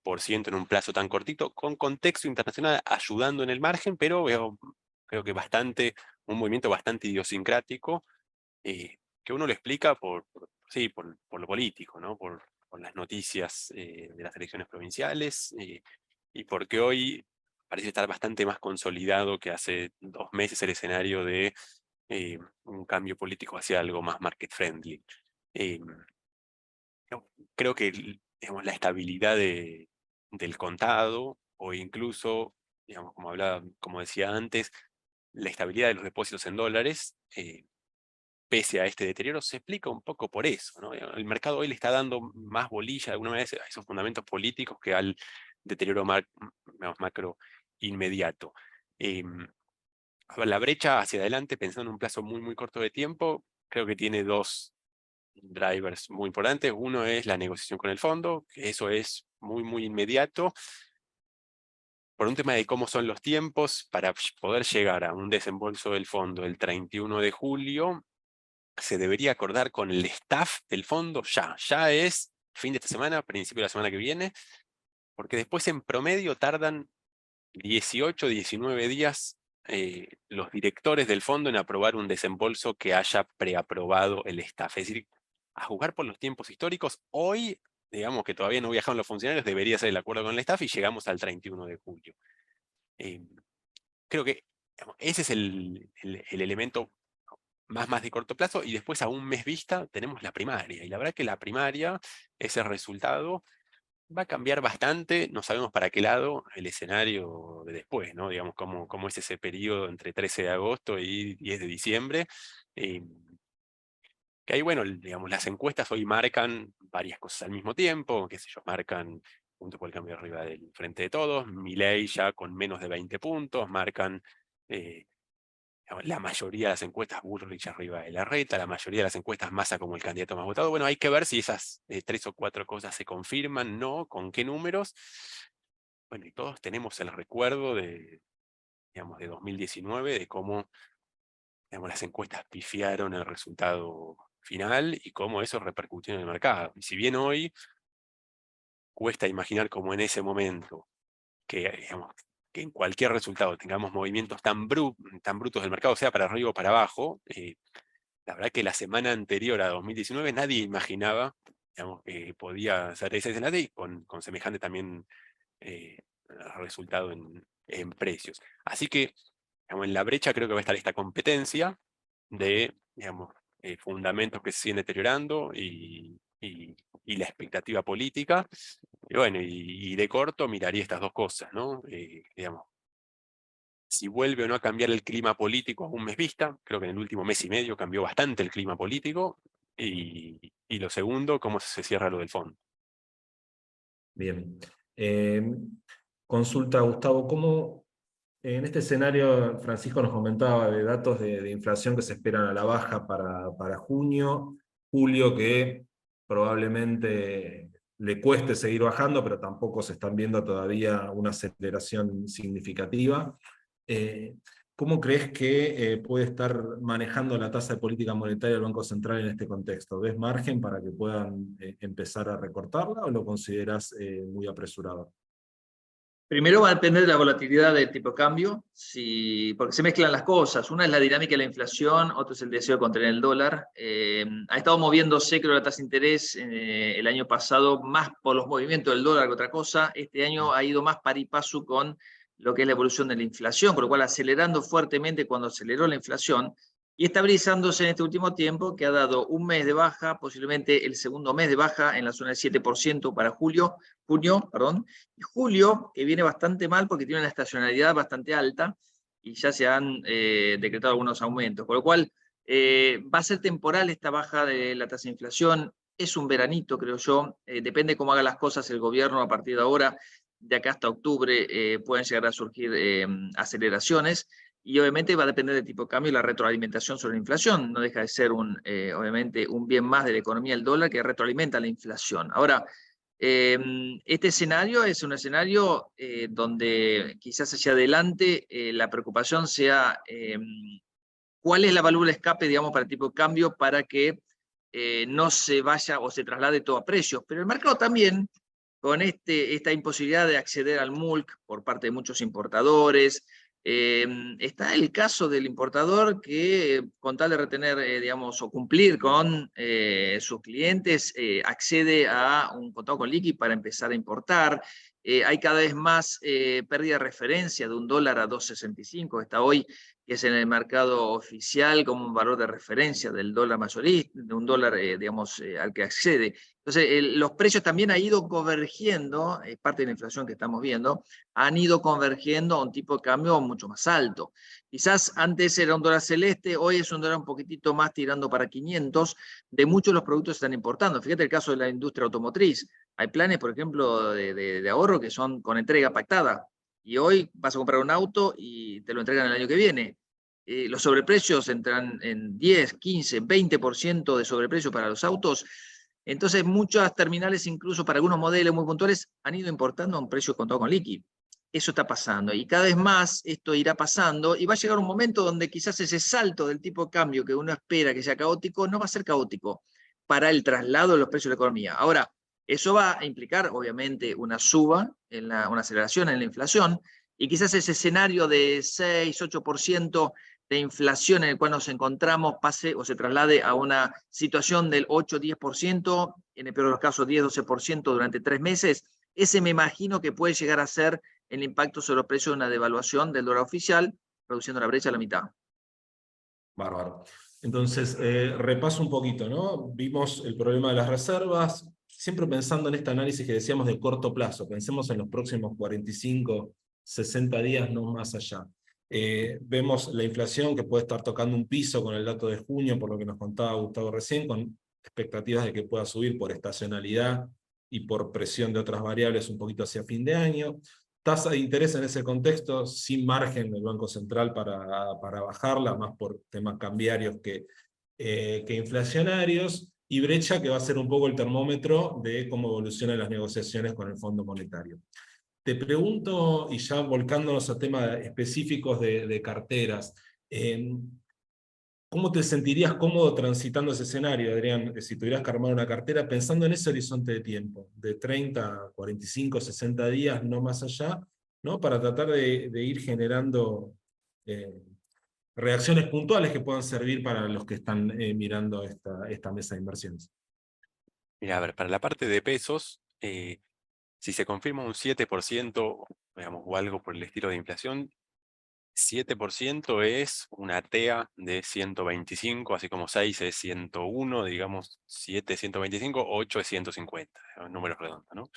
por ciento en un plazo tan cortito, con contexto internacional ayudando en el margen, pero creo que un movimiento bastante idiosincrático, que uno lo explica sí, por lo político, ¿no? Por las noticias de las elecciones provinciales, y porque hoy parece estar bastante más consolidado que hace 2 meses el escenario de un cambio político hacia algo más market friendly. Creo que digamos, la estabilidad del contado, o incluso, digamos, como decía antes, la estabilidad de los depósitos en dólares, pese a este deterioro, se explica un poco por eso, ¿no? El mercado hoy le está dando más bolilla de alguna manera a esos fundamentos políticos que al deterioro macro inmediato. La brecha hacia adelante, pensando en un plazo muy, muy corto de tiempo, creo que tiene 2 drivers muy importantes. Uno es la negociación con el fondo, que eso es muy, muy inmediato, por un tema de cómo son los tiempos. Para poder llegar a un desembolso del fondo el 31 de julio, se debería acordar con el staff del fondo ya es fin de esta semana, principio de la semana que viene, porque después en promedio tardan 18, 19 días los directores del fondo en aprobar un desembolso que haya preaprobado el staff. Es decir, a jugar por los tiempos históricos, hoy, digamos que todavía no viajaron los funcionarios, debería ser el acuerdo con el staff y llegamos al 31 de julio. Creo que digamos, ese es el elemento más de corto plazo, y después a un mes vista tenemos la primaria, y la verdad que la primaria, ese resultado va a cambiar bastante, no sabemos para qué lado, el escenario de después, ¿no? Digamos, cómo es ese periodo entre 13 de agosto y 10 de diciembre. Que ahí, bueno, digamos, las encuestas hoy marcan varias cosas al mismo tiempo, qué sé yo, marcan Juntos por el Cambio arriba del Frente de Todos, Milei ya con menos de 20 puntos, marcan la mayoría de las encuestas Bullrich arriba de Larreta, la mayoría de las encuestas Massa como el candidato más votado. Bueno, hay que ver si esas 3 o 4 cosas se confirman, ¿no? ¿Con qué números? Bueno, y todos tenemos el recuerdo digamos, de 2019, de cómo, digamos, las encuestas pifiaron el resultado final y cómo eso repercutió en el mercado. Y si bien hoy cuesta imaginar cómo en ese momento, digamos, que en cualquier resultado tengamos movimientos tan brutos del mercado, sea para arriba o para abajo, la verdad que la semana anterior a 2019 nadie imaginaba, digamos, que podía ser ese escenario, y con semejante también resultado en precios. Así que, digamos, en la brecha creo que va a estar esta competencia de, digamos, fundamentos que se siguen deteriorando y la expectativa política. Y bueno, y de corto miraría estas 2 cosas, ¿no? Digamos, si vuelve o no a cambiar el clima político a un mes vista, creo que en el último mes y medio cambió bastante el clima político, y lo segundo, cómo se cierra lo del fondo. Bien. Consulta, Gustavo, ¿cómo en este escenario Francisco nos comentaba de datos de inflación que se esperan a la baja para junio, julio, que probablemente le cueste seguir bajando, pero tampoco se están viendo todavía una aceleración significativa. ¿Cómo crees que puede estar manejando la tasa de política monetaria del Banco Central en este contexto? ¿Ves margen para que puedan empezar a recortarla o lo consideras muy apresurado? Primero va a depender de la volatilidad del tipo de cambio, porque se mezclan las cosas. Una es la dinámica de la inflación, otro es el deseo de contener el dólar. Ha estado moviéndose, creo, la tasa de interés el año pasado más por los movimientos del dólar que otra cosa. Este año ha ido más par y paso con lo que es la evolución de la inflación, con lo cual acelerando fuertemente cuando aceleró la inflación y estabilizándose en este último tiempo, que ha dado un mes de baja, posiblemente el segundo mes de baja en la zona del 7% para junio, y julio, que viene bastante mal porque tiene una estacionalidad bastante alta y ya se han decretado algunos aumentos, con lo cual va a ser temporal esta baja de la tasa de inflación, es un veranito, creo yo, depende cómo haga las cosas el gobierno a partir de ahora, de acá hasta octubre pueden llegar a surgir aceleraciones, y obviamente va a depender del tipo de cambio y la retroalimentación sobre la inflación. No deja de ser, obviamente, un bien más de la economía del dólar que retroalimenta la inflación. Ahora, este escenario es un escenario donde quizás hacia adelante la preocupación sea cuál es la válvula de escape, digamos, para el tipo de cambio para que no se vaya o se traslade todo a precios. Pero el mercado también, con esta imposibilidad de acceder al MULC por parte de muchos importadores, está el caso del importador que, con tal de retener, digamos, o cumplir con sus clientes, accede a un contado con liqui para empezar a importar. Hay cada vez más pérdida de referencia de $1 a 2.65, está hoy, que es en el mercado oficial como un valor de referencia del dólar mayorista, de un dólar, digamos, al que accede. Entonces, los precios también han ido convergiendo, parte de la inflación que estamos viendo, han ido convergiendo a un tipo de cambio mucho más alto. Quizás antes era un dólar celeste, hoy es un dólar un poquitito más tirando para 500, de muchos de los productos que están importando. Fíjate el caso de la industria automotriz. Hay planes, por ejemplo, de ahorro que son con entrega pactada. Y hoy vas a comprar un auto y te lo entregan el año que viene. Los sobreprecios entran en 10, 15, 20% de sobreprecio para los autos. Entonces, muchas terminales, incluso para algunos modelos muy puntuales, han ido importando a un precio contado con liqui. Eso está pasando. Y cada vez más esto irá pasando y va a llegar un momento donde quizás ese salto del tipo de cambio que uno espera que sea caótico, no va a ser caótico para el traslado de los precios de la economía. Ahora, eso va a implicar, obviamente, una suba, una aceleración en la inflación, y quizás ese escenario de 6, 8% de inflación en el cual nos encontramos pase o se traslade a una situación del 8-10%, en el peor de los casos 10-12% durante 3 meses. Ese me imagino que puede llegar a ser el impacto sobre los precios de una devaluación del dólar oficial, reduciendo la brecha a la mitad. Bárbaro. Entonces, repaso un poquito, ¿no? Vimos el problema de las reservas, siempre pensando en este análisis que decíamos de corto plazo, pensemos en los próximos 45, 60 días, no más allá. Vemos la inflación que puede estar tocando un piso con el dato de junio, por lo que nos contaba Gustavo recién, con expectativas de que pueda subir por estacionalidad y por presión de otras variables un poquito hacia fin de año. Tasa de interés en ese contexto, sin margen del Banco Central para bajarla, más por temas cambiarios que inflacionarios, y brecha que va a ser un poco el termómetro de cómo evolucionan las negociaciones con el Fondo Monetario. Te pregunto, y ya volcándonos a temas específicos de carteras, ¿cómo te sentirías cómodo transitando ese escenario, Adrián, si tuvieras que armar una cartera pensando en ese horizonte de tiempo, de 30, 45, 60 días, no más allá, ¿no? Para tratar de ir generando reacciones puntuales que puedan servir para los que están mirando esta mesa de inversiones? Mira, a ver, para la parte de pesos, si se confirma un 7%, digamos, o algo por el estilo de inflación, 7% es una TEA de 125, así como 6 es 101, digamos, 7 es 125, 8 es 150, números redondos, ¿no?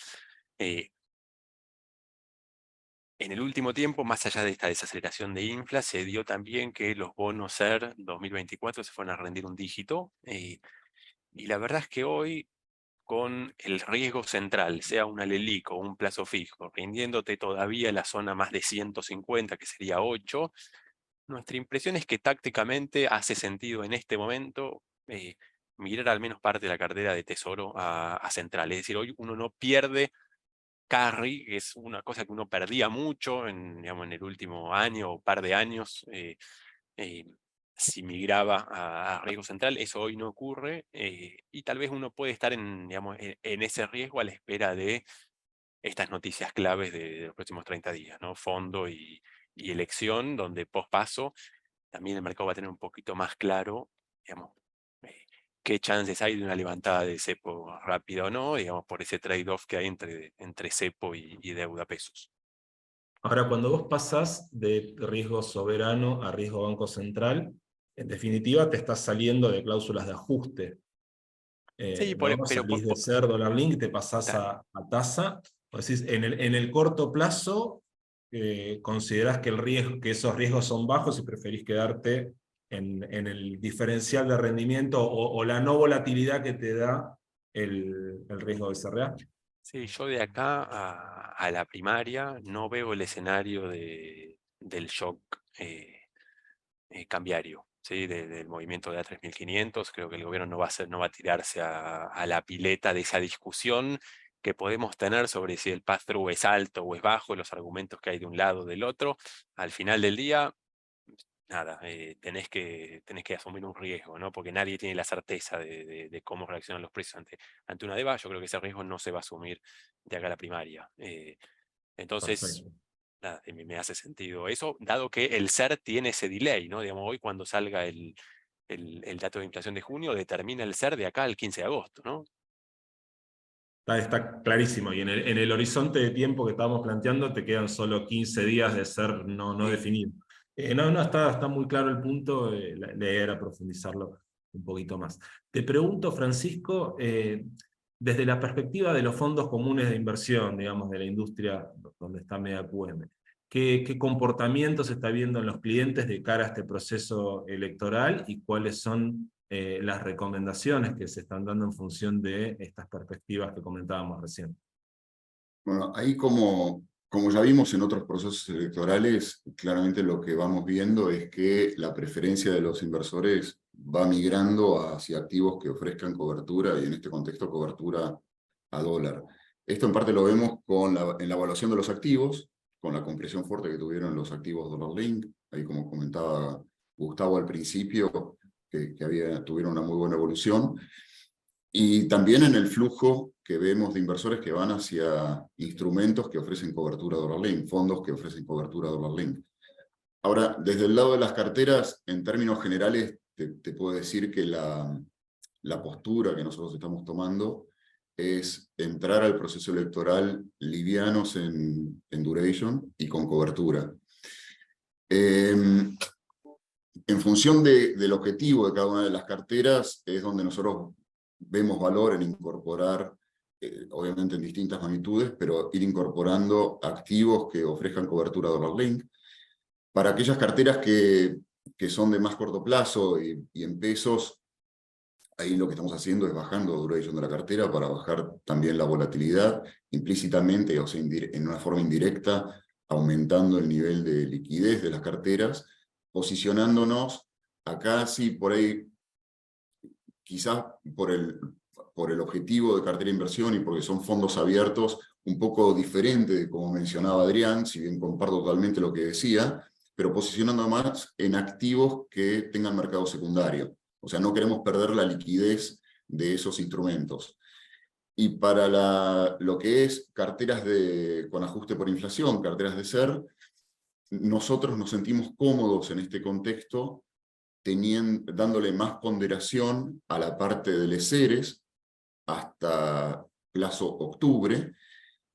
En el último tiempo, más allá de esta desaceleración de infla, se dio también que los bonos SER 2024 se fueron a rendir un dígito, y la verdad es que hoy, con el riesgo central, sea un LELIQ o un plazo fijo, rindiéndote todavía la zona más de 150, que sería 8, nuestra impresión es que tácticamente hace sentido en este momento migrar al menos parte de la cartera de tesoro a central. Es decir, hoy uno no pierde carry, que es una cosa que uno perdía mucho digamos, en el último año o par de años, si migraba a riesgo central. Eso hoy no ocurre, y tal vez uno puede estar digamos, en ese riesgo a la espera de estas noticias claves de los próximos 30 días, ¿no? Fondo y elección, donde pospaso también el mercado va a tener un poquito más claro, digamos, eh, qué chances hay de una levantada de cepo rápida o no, digamos, por ese trade-off que hay entre cepo y deuda pesos. Ahora, cuando vos pasás de riesgo soberano a riesgo banco central, en definitiva te estás saliendo de cláusulas de ajuste. Sí, ¿No? pero Salís de ser dólar link y te pasás claro. a tasa. Vos decís, en el corto plazo, considerás que, que esos riesgos son bajos y preferís quedarte en el diferencial de rendimiento o la no volatilidad que te da el riesgo de CRA. Sí, yo de acá a la primaria no veo el escenario del shock cambiario, ¿sí? Del movimiento de A3500. Creo que el gobierno no va a tirarse a la pileta de esa discusión que podemos tener sobre si el pass-through es alto o es bajo, los argumentos que hay de un lado o del otro. Al final del día, nada, tenés que asumir un riesgo, ¿no? Porque nadie tiene la certeza de cómo reaccionan los precios ante una DEVA. Yo creo que ese riesgo no se va a asumir de acá a la primaria. Entonces, Perfecto. nada, me hace sentido eso, dado que el SER tiene ese delay, ¿no? Digamos, hoy cuando salga el dato de inflación de junio, determina el SER de acá al 15 de agosto, ¿no? Está clarísimo, y en el horizonte de tiempo que estábamos planteando te quedan solo 15 días de ser no Sí. definido. Está muy claro el punto, la idea era profundizarlo un poquito más. Te pregunto, Francisco, desde la perspectiva de los fondos comunes de inversión, digamos, de la industria donde está MegaQM, ¿qué comportamientos se está viendo en los clientes de cara a este proceso electoral y cuáles son las recomendaciones que se están dando en función de estas perspectivas que comentábamos recién? Bueno, ahí como ya vimos en otros procesos electorales, claramente lo que vamos viendo es que la preferencia de los inversores va migrando hacia activos que ofrezcan cobertura, y en este contexto cobertura a dólar. Esto en parte lo vemos en la evaluación de los activos, con la compresión fuerte que tuvieron los activos Dollar Link, ahí como comentaba Gustavo al principio, que tuvieron una muy buena evolución. Y también en el flujo que vemos de inversores que van hacia instrumentos que ofrecen cobertura Dollar Link, fondos que ofrecen cobertura Dollar Link. Ahora, desde el lado de las carteras, en términos generales, te puedo decir que la postura que nosotros estamos tomando es entrar al proceso electoral livianos en duration y con cobertura. En función del objetivo de cada una de las carteras, es donde nosotros vemos valor en incorporar, obviamente en distintas magnitudes, pero ir incorporando activos que ofrezcan cobertura Dollar Link. Para aquellas carteras que son de más corto plazo y en pesos, ahí lo que estamos haciendo es bajando duration de la cartera para bajar también la volatilidad implícitamente, o sea, en una forma indirecta, aumentando el nivel de liquidez de las carteras, posicionándonos acá sí por ahí, quizás por el objetivo de cartera de inversión y porque son fondos abiertos, un poco diferente de como mencionaba Adrián, si bien comparto totalmente lo que decía, pero posicionando más en activos que tengan mercado secundario. O sea, no queremos perder la liquidez de esos instrumentos. Y para lo que es carteras con ajuste por inflación, carteras de SER, nosotros nos sentimos cómodos en este contexto dándole más ponderación a la parte de ESERES hasta plazo octubre,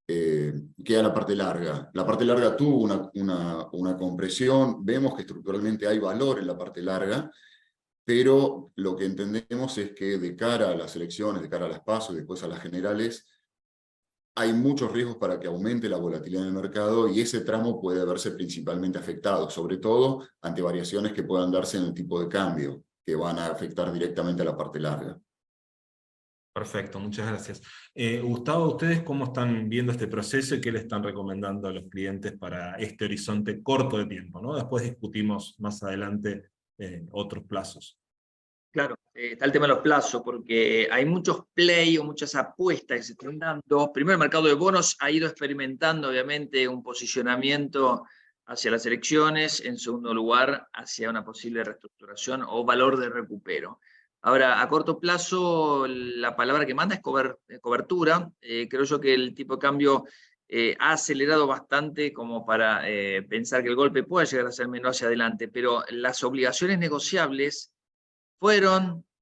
que a la parte larga. La parte larga tuvo una compresión, vemos que estructuralmente hay valor en la parte larga, pero lo que entendemos es que de cara a las elecciones, de cara a las PASO y después a las generales, hay muchos riesgos para que aumente la volatilidad en el mercado y ese tramo puede verse principalmente afectado, sobre todo ante variaciones que puedan darse en el tipo de cambio, que van a afectar directamente a la parte larga. Perfecto, muchas gracias. Gustavo, ¿ustedes cómo están viendo este proceso y qué le están recomendando a los clientes para este horizonte corto de tiempo, ¿no? Después discutimos más adelante otros plazos. Claro, está el tema de los plazos, porque hay muchos play o muchas apuestas que se están dando. Primero, el mercado de bonos ha ido experimentando, obviamente, un posicionamiento hacia las elecciones. En segundo lugar, hacia una posible reestructuración o valor de recupero. Ahora, a corto plazo, la palabra que manda es cobertura. Creo yo que el tipo de cambio ha acelerado bastante como para pensar que el golpe puede llegar a ser menor hacia adelante, pero las obligaciones negociables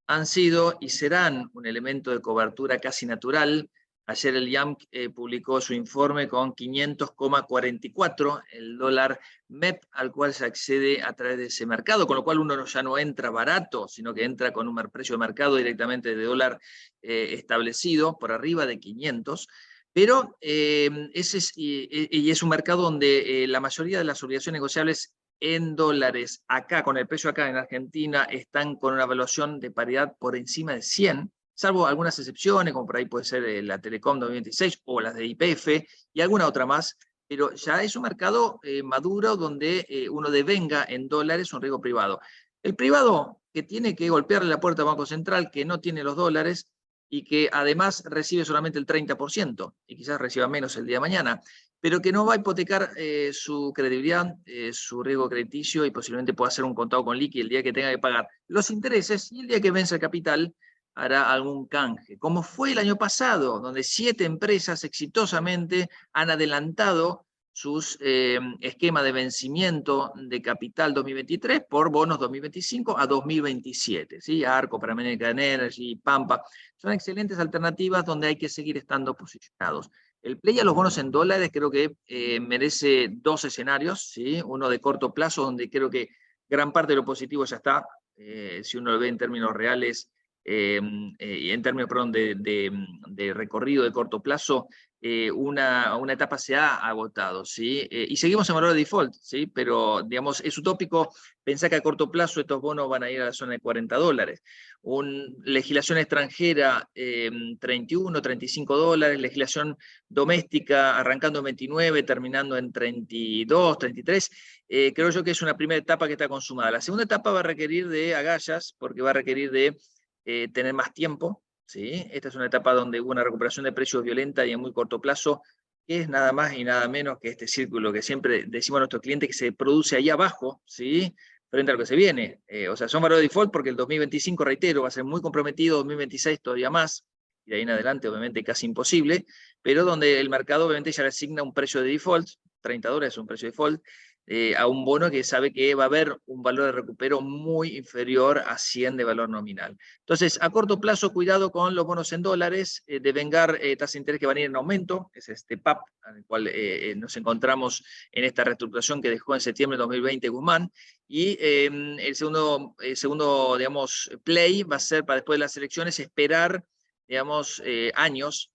han sido y serán un elemento de cobertura casi natural. Ayer el IAM publicó su informe con 500,44 el dólar MEP al cual se accede a través de ese mercado, con lo cual uno ya no entra barato, sino que entra con un precio de mercado directamente de dólar establecido por arriba de 500. Pero ese es un mercado donde la mayoría de las obligaciones negociables en dólares, acá, con el precio acá en Argentina, están con una evaluación de paridad por encima de 100, salvo algunas excepciones, como por ahí puede ser la Telecom 2026 o las de YPF y alguna otra más, pero ya es un mercado maduro donde uno devenga en dólares un riesgo privado. El privado que tiene que golpearle la puerta al Banco Central, que no tiene los dólares y que además recibe solamente el 30%, y quizás reciba menos el día de mañana, pero que no va a hipotecar su credibilidad, su riesgo crediticio y posiblemente pueda hacer un contado con liqui el día que tenga que pagar los intereses y el día que vence el capital hará algún canje. Como fue el año pasado, donde 7 empresas exitosamente han adelantado sus esquemas de vencimiento de capital 2023 por bonos 2025 a 2027. ¿Sí? Arco, Panamerican Energy, Pampa. Son excelentes alternativas donde hay que seguir estando posicionados. El play a los bonos en dólares creo que merece 2 escenarios, ¿sí? Uno de corto plazo, donde creo que gran parte de lo positivo ya está, si uno lo ve en términos reales, y en términos, perdón, de recorrido de corto plazo, una etapa se ha agotado, ¿sí? Y seguimos en valor de default, ¿sí? Pero, digamos, es utópico pensar que a corto plazo estos bonos van a ir a la zona de $40. Legislación extranjera, 31, 35 dólares, legislación doméstica arrancando en 29, terminando en 32, 33, creo yo que es una primera etapa que está consumada. La segunda etapa va a requerir de agallas, porque va a requerir de tener más tiempo, ¿sí? Esta es una etapa donde hubo una recuperación de precios violenta y en muy corto plazo, que es nada más y nada menos que este círculo que siempre decimos a nuestros clientes que se produce ahí abajo, ¿sí? Frente a lo que se viene. O sea, son valores de default porque el 2025, reitero, va a ser muy comprometido, 2026 todavía más, y de ahí en adelante obviamente casi imposible, pero donde el mercado obviamente ya le asigna un precio de default, $30 es un precio de default, a un bono que sabe que va a haber un valor de recupero muy inferior a 100 de valor nominal. Entonces, a corto plazo, cuidado con los bonos en dólares, devengar tasas de interés que van a ir en aumento, es este PAP, en el cual nos encontramos en esta reestructuración que dejó en septiembre de 2020 Guzmán, y el segundo, digamos, play va a ser para después de las elecciones esperar, digamos, años,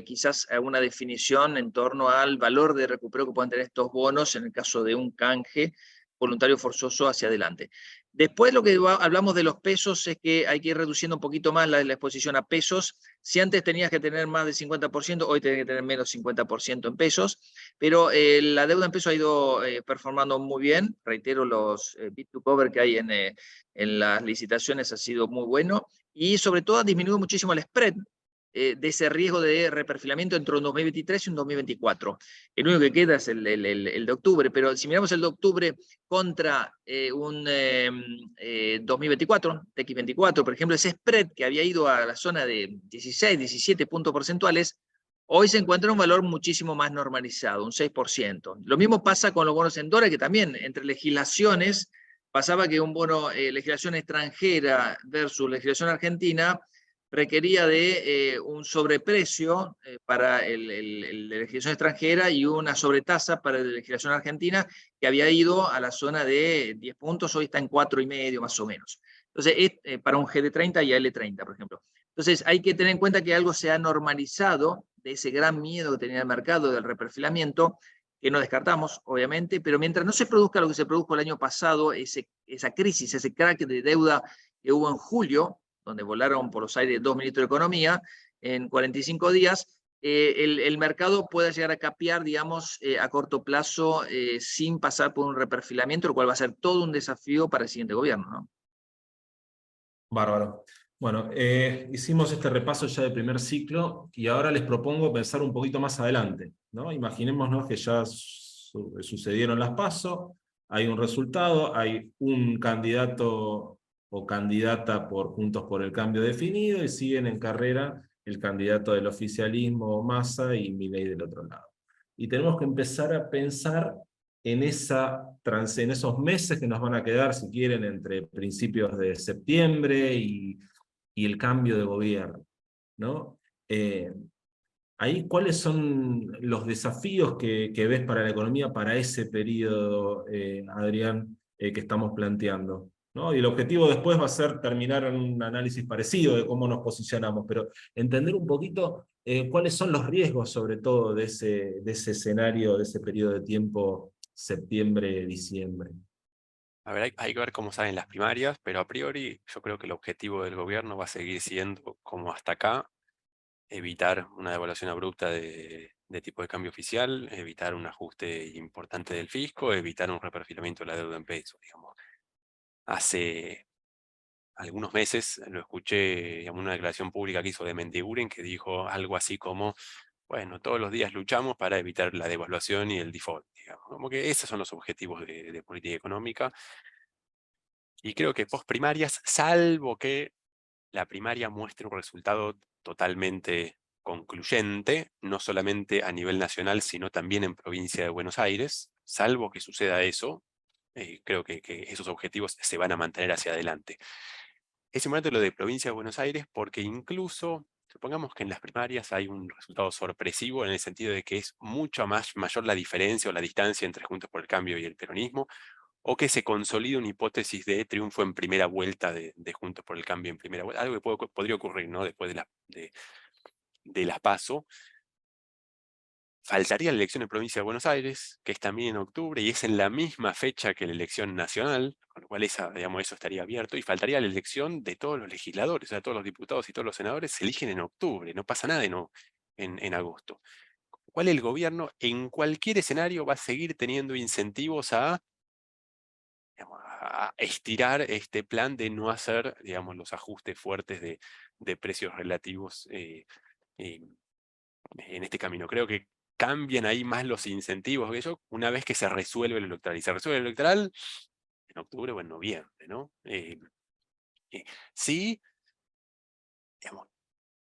quizás alguna definición en torno al valor de recupero que puedan tener estos bonos en el caso de un canje voluntario forzoso hacia adelante. Después lo que hablamos de los pesos es que hay que ir reduciendo un poquito más la exposición a pesos. Si antes tenías que tener más del 50%, hoy tenés que tener menos 50% en pesos, pero la deuda en pesos ha ido performando muy bien. Reitero, los bid to cover que hay en las licitaciones ha sido muy bueno y sobre todo ha disminuido muchísimo el spread de ese riesgo de reperfilamiento entre un 2023 y un 2024. El único que queda es el de octubre, pero si miramos el de octubre contra un 2024, TX24, por ejemplo, ese spread que había ido a la zona de 16, 17 puntos porcentuales, hoy se encuentra en un valor muchísimo más normalizado, un 6%. Lo mismo pasa con los bonos en dólares, que también entre legislaciones pasaba que un bono, legislación extranjera versus legislación argentina, requería de un sobreprecio para la legislación extranjera y una sobretasa para la legislación argentina que había ido a la zona de 10 puntos, hoy está en 4,5 más o menos. Entonces, para un GD30 y L30, por ejemplo. Entonces, hay que tener en cuenta que algo se ha normalizado de ese gran miedo que tenía el mercado del reperfilamiento, que no descartamos, obviamente, pero mientras no se produzca lo que se produjo el año pasado, esa crisis, ese crack de deuda que hubo en julio, donde volaron por los aires 2 ministros de Economía, en 45 días, el mercado pueda llegar a capear, digamos, a corto plazo, sin pasar por un reperfilamiento, lo cual va a ser todo un desafío para el siguiente gobierno, ¿no? Bárbaro. Bueno, hicimos este repaso ya del primer ciclo y ahora les propongo pensar un poquito más adelante, ¿no? Imaginémonos que ya sucedieron las PASO, hay un resultado, hay un candidato o candidata por Juntos por el Cambio definido y siguen en carrera el candidato del oficialismo, Massa, y Milei del otro lado. Y tenemos que empezar a pensar en en esos meses que nos van a quedar, si quieren, entre principios de septiembre y el cambio de gobierno, ¿no? Ahí, ¿cuáles son los desafíos que ves para la economía para ese periodo, Adrián, que estamos planteando? ¿No? Y el objetivo después va a ser terminar en un análisis parecido de cómo nos posicionamos, pero entender un poquito cuáles son los riesgos, sobre todo, de ese escenario, de ese periodo de tiempo, septiembre-diciembre. A ver, hay que ver cómo salen las primarias, pero a priori yo creo que el objetivo del gobierno va a seguir siendo, como hasta acá, evitar una devaluación abrupta de tipo de cambio oficial, evitar un ajuste importante del fisco, evitar un reperfilamiento de la deuda en pesos, digamos. Hace algunos meses lo escuché en una declaración pública que hizo de Mendiguren, que dijo algo así como, bueno, todos los días luchamos para evitar la devaluación y el default, digamos. Como que esos son los objetivos de política económica. Y creo que post primarias, salvo que la primaria muestre un resultado totalmente concluyente, no solamente a nivel nacional, sino también en provincia de Buenos Aires, salvo que suceda eso, creo que esos objetivos se van a mantener hacia adelante. Es importante lo de provincia de Buenos Aires porque incluso, supongamos que en las primarias hay un resultado sorpresivo en el sentido de que es mucho mayor la diferencia o la distancia entre Juntos por el Cambio y el peronismo, o que se consolide una hipótesis de triunfo en primera vuelta de Juntos por el Cambio en primera vuelta, algo que podría ocurrir, ¿no? Después de las PASO. Faltaría la elección en provincia de Buenos Aires, que es también en octubre, y es en la misma fecha que la elección nacional, con lo cual digamos, eso estaría abierto, y faltaría la elección de todos los legisladores, o sea, todos los diputados y todos los senadores se eligen en octubre, no pasa nada en agosto. Con lo cual el gobierno, en cualquier escenario, va a seguir teniendo incentivos digamos, a estirar este plan de no hacer, digamos, los ajustes fuertes de precios relativos en este camino. Creo que cambian ahí más los incentivos que yo una vez que se resuelve el electoral. Y se resuelve el electoral en octubre o en noviembre, ¿no? Sí, digamos,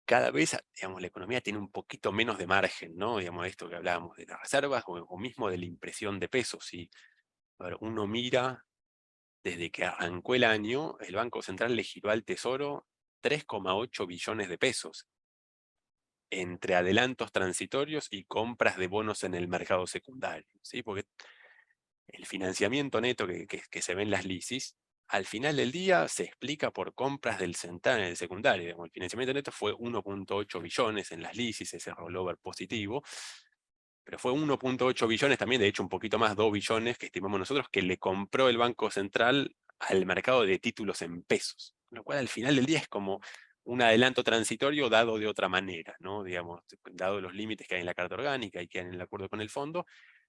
cada vez, digamos, la economía tiene un poquito menos de margen, ¿no? Digamos, esto que hablábamos de las reservas o mismo de la impresión de pesos. Si uno mira desde que arrancó el año, el Banco Central le giró al Tesoro 3,8 billones de pesos entre adelantos transitorios y compras de bonos en el mercado secundario, ¿sí? Porque el financiamiento neto que se ve en las lisis, al final del día se explica por compras del secundario. Digamos, el financiamiento neto fue 1,8 billones en las lisis, ese rollover positivo, pero fue 1,8 billones también, de hecho un poquito más, 2 billones que estimamos nosotros, que le compró el Banco Central al mercado de títulos en pesos, lo cual al final del día es como un adelanto transitorio dado de otra manera, ¿no? Digamos, dado los límites que hay en la Carta Orgánica y que hay en el acuerdo con el fondo,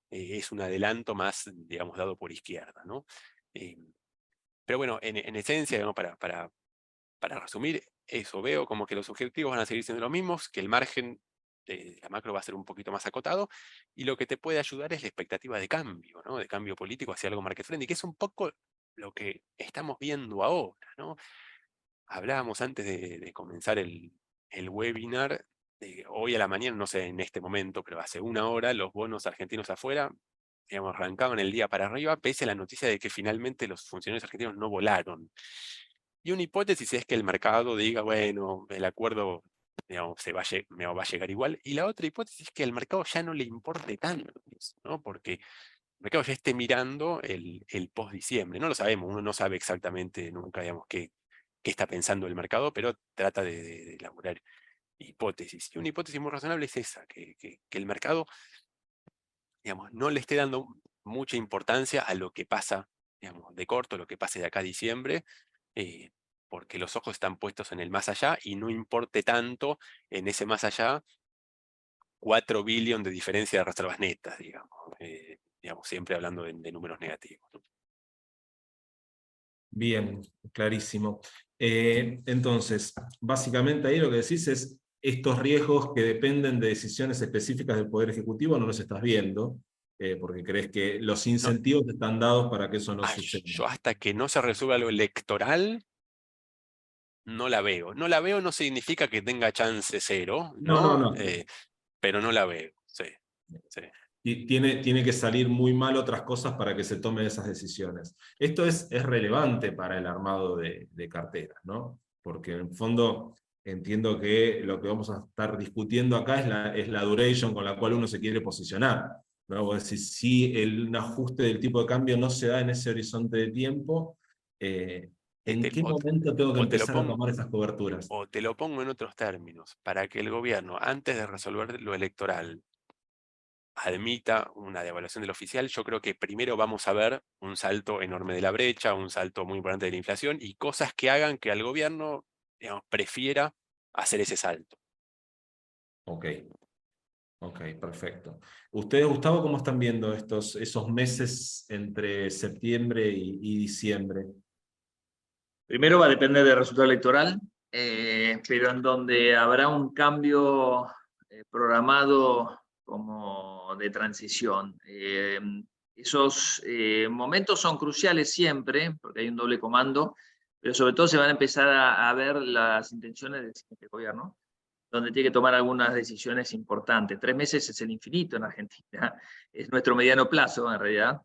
es un adelanto más, digamos, dado por izquierda, ¿no? Pero bueno, en esencia, digamos, para resumir, eso, veo como que los objetivos van a seguir siendo los mismos, que el margen de la macro va a ser un poquito más acotado, y lo que te puede ayudar es la expectativa de cambio, ¿no? De cambio político hacia algo market friendly, que es un poco lo que estamos viendo ahora, ¿no? Hablábamos antes de comenzar el webinar, hoy a la mañana, no sé en este momento, pero hace una hora, los bonos argentinos afuera, digamos, arrancaban el día para arriba, pese a la noticia de que finalmente los funcionarios argentinos no volaron. Y una hipótesis es que el mercado diga, bueno, el acuerdo, digamos, me va a llegar igual. Y la otra hipótesis es que al mercado ya no le importe tanto, ¿no? Porque el mercado ya esté mirando el post-diciembre. No lo sabemos, uno no sabe exactamente nunca, digamos, qué está pensando el mercado, pero trata de elaborar hipótesis. Y una hipótesis muy razonable es esa, que el mercado, digamos, no le esté dando mucha importancia a lo que pasa, digamos, de corto, lo que pase de acá a diciembre, eh, porque los ojos están puestos en el más allá y no importe tanto en ese más allá 4 billones de diferencia de reservas netas, digamos, siempre hablando de números negativos, ¿no? Bien, clarísimo. Entonces, básicamente ahí lo que decís es, estos riesgos que dependen de decisiones específicas del Poder Ejecutivo no los estás viendo, porque crees que los No, incentivos están dados para que eso no suceda. yo hasta que no se resuelva lo electoral, no la veo. No la veo no significa que tenga chance cero, No, no, ¿no? no. Pero no la veo, sí, sí. Y tiene que salir muy mal otras cosas para que se tomen esas decisiones. Esto es relevante para el armado de carteras, ¿no? Porque en el fondo entiendo que lo que vamos a estar discutiendo acá es la duration con la cual uno se quiere posicionar, ¿no? Vos decís, si un ajuste del tipo de cambio no se da en ese horizonte de tiempo, ¿en qué momento tengo que O te lo empezar a pongo, tomar esas coberturas? o te lo pongo en otros términos, para que el gobierno, antes de resolver lo electoral, admita una devaluación del oficial, yo creo que primero vamos a ver un salto enorme de la brecha, un salto muy importante de la inflación y cosas que hagan que al gobierno, digamos, prefiera hacer ese salto. Ok. Ok, perfecto. ¿Ustedes, Gustavo, cómo están viendo esos meses entre septiembre y diciembre? Primero va a depender del resultado electoral, pero en donde habrá un cambio programado como de transición. Esos momentos son cruciales siempre, porque hay un doble comando, pero sobre todo se van a empezar a ver las intenciones del siguiente gobierno, donde tiene que tomar algunas decisiones importantes. 3 meses es el infinito en Argentina, es nuestro mediano plazo en realidad,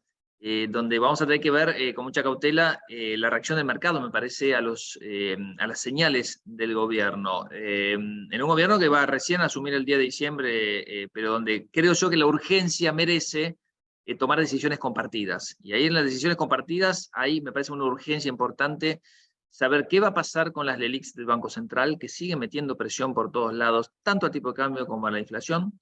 donde vamos a tener que ver con mucha cautela la reacción del mercado, me parece, a las señales del gobierno. En un gobierno que va recién a asumir el día de diciembre, pero donde creo yo que la urgencia merece tomar decisiones compartidas. Y ahí en las decisiones compartidas, ahí me parece una urgencia importante saber qué va a pasar con las LELIQs del Banco Central, que siguen metiendo presión por todos lados, tanto al tipo de cambio como a la inflación.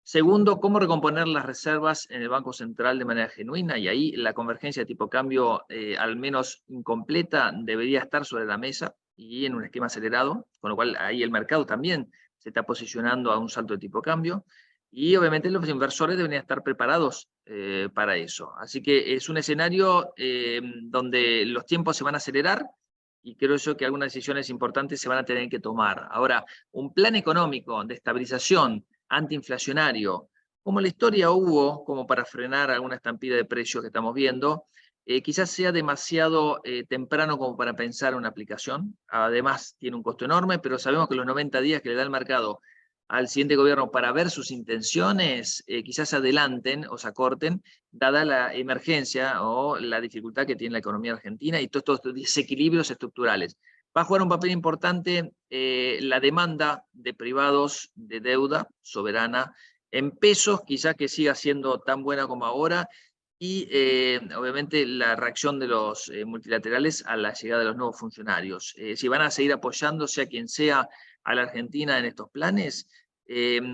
Segundo, cómo recomponer las reservas en el Banco Central de manera genuina, y ahí la convergencia de tipo de cambio, al menos incompleta, debería estar sobre la mesa y en un esquema acelerado, con lo cual ahí el mercado también se está posicionando a un salto de tipo de cambio, y obviamente los inversores deberían estar preparados para eso. Así que es un escenario donde los tiempos se van a acelerar, y creo yo que algunas decisiones importantes se van a tener que tomar. Ahora, un plan económico de estabilización antiinflacionario, como la historia hubo, como para frenar alguna estampida de precios que estamos viendo, quizás sea demasiado temprano como para pensar en una aplicación. Además, tiene un costo enorme, pero sabemos que los 90 días que le da el mercado al siguiente gobierno para ver sus intenciones, quizás se adelanten o se acorten, dada la emergencia o la dificultad que tiene la economía argentina y todos estos desequilibrios estructurales. Va a jugar un papel importante la demanda de privados de deuda soberana en pesos, quizás que siga siendo tan buena como ahora, y obviamente la reacción de los multilaterales a la llegada de los nuevos funcionarios. Si van a seguir apoyándose a quien sea a la Argentina en estos planes,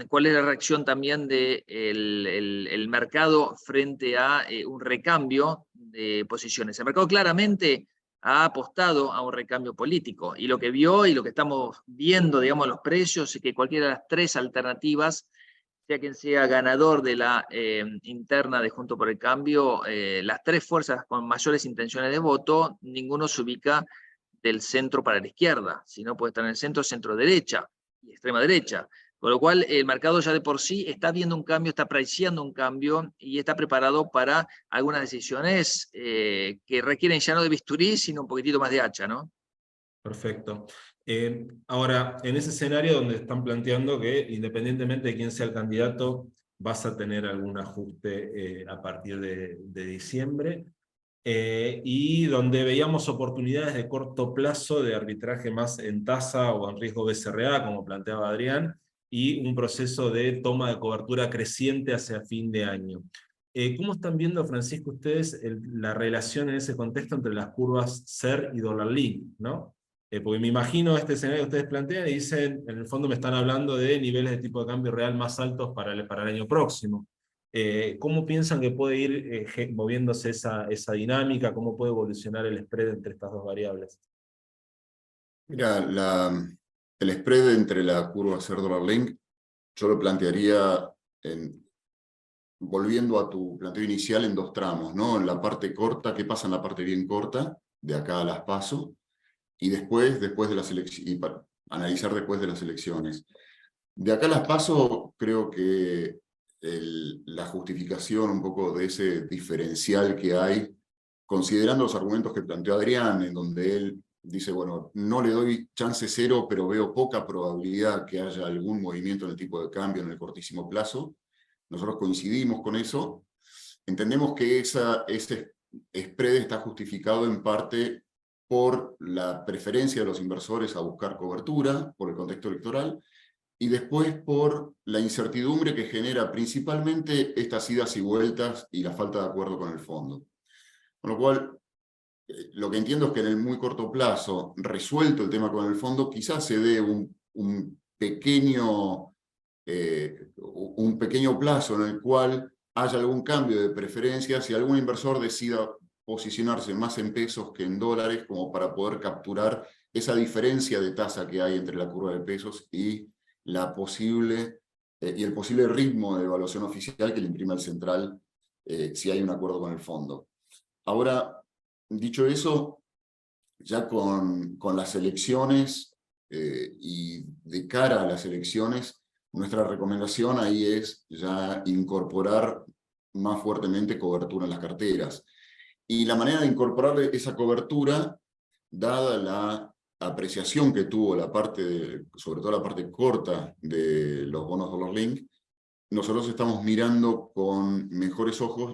cuál es la reacción también del el mercado frente a un recambio de posiciones. El mercado claramente ha apostado a un recambio político, y lo que vio y lo que estamos viendo, digamos, los precios, es que cualquiera de las tres alternativas, sea quien sea ganador de la interna de Juntos por el Cambio, las tres fuerzas con mayores intenciones de voto, ninguno se ubica del centro para la izquierda, sino puede estar en el centro, centro-derecha y extrema derecha. Con lo cual, el mercado ya de por sí está viendo un cambio, está priceando un cambio y está preparado para algunas decisiones que requieren ya no de bisturí, sino un poquitito más de hacha, ¿no? Perfecto. Ahora, en ese escenario donde están planteando que independientemente de quién sea el candidato, vas a tener algún ajuste a partir de diciembre, y donde veíamos oportunidades de corto plazo de arbitraje más en tasa o en riesgo BCRA, como planteaba Adrián, y un proceso de toma de cobertura creciente hacia fin de año. ¿Cómo están viendo, Francisco, ustedes la relación en ese contexto entre las curvas SER y dólar link, ¿no? Porque me imagino este escenario que ustedes plantean y dicen, en el fondo me están hablando de niveles de tipo de cambio real más altos para el año próximo. ¿Cómo piensan que puede ir moviéndose esa dinámica? ¿Cómo puede evolucionar el spread entre estas dos variables? Mira, el spread entre la curva SER dólar link, yo lo plantearía volviendo a tu planteo inicial en dos tramos, ¿no? En la parte corta, ¿qué pasa en la parte bien corta? de acá a las PASO, y después de las elecciones, y para analizar después de las elecciones. De acá a las PASO, creo que la justificación un poco de ese diferencial que hay, considerando los argumentos que planteó Adrián, en donde él dice, bueno, no le doy chance cero, pero veo poca probabilidad que haya algún movimiento en el tipo de cambio en el cortísimo plazo. Nosotros coincidimos con eso. Entendemos que ese spread está justificado en parte por la preferencia de los inversores a buscar cobertura, por el contexto electoral, y después por la incertidumbre que genera principalmente estas idas y vueltas y la falta de acuerdo con el fondo. Con lo cual, lo que entiendo es que en el muy corto plazo, resuelto el tema con el fondo, quizás se dé un pequeño plazo en el cual haya algún cambio de preferencia si algún inversor decida posicionarse más en pesos que en dólares, como para poder capturar esa diferencia de tasa que hay entre la curva de pesos y el posible ritmo de evaluación oficial que le imprime el central si hay un acuerdo con el fondo. Ahora, dicho eso, ya con las elecciones y de cara a las elecciones, nuestra recomendación ahí es ya incorporar más fuertemente cobertura en las carteras. Y la manera de incorporar esa cobertura, dada la apreciación que tuvo sobre todo la parte corta de los bonos dollar link, nosotros estamos mirando con mejores ojos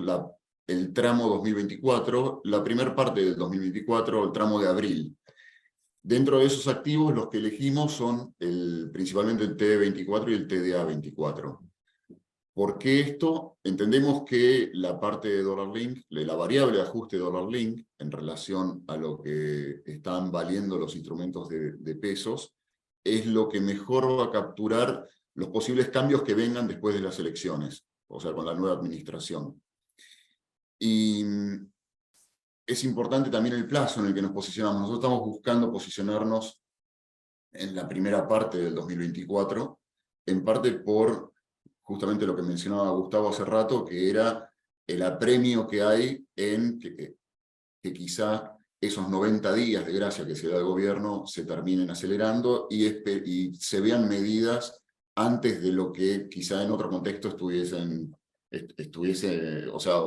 el tramo 2024, la primera parte del 2024, el tramo de abril. Dentro de esos activos, los que elegimos son principalmente el TD24 y el TDA24. ¿Por qué esto? Entendemos que la parte de Dollar Link, la variable de ajuste de Dollar Link, en relación a lo que están valiendo los instrumentos de pesos, es lo que mejor va a capturar los posibles cambios que vengan después de las elecciones, o sea, con la nueva administración. Y es importante también el plazo en el que nos posicionamos. Nosotros estamos buscando posicionarnos en la primera parte del 2024, en parte por justamente lo que mencionaba Gustavo hace rato, que era el apremio que hay en que quizá esos 90 días de gracia que se da el gobierno se terminen acelerando y se vean medidas antes de lo que quizá en otro contexto o sea,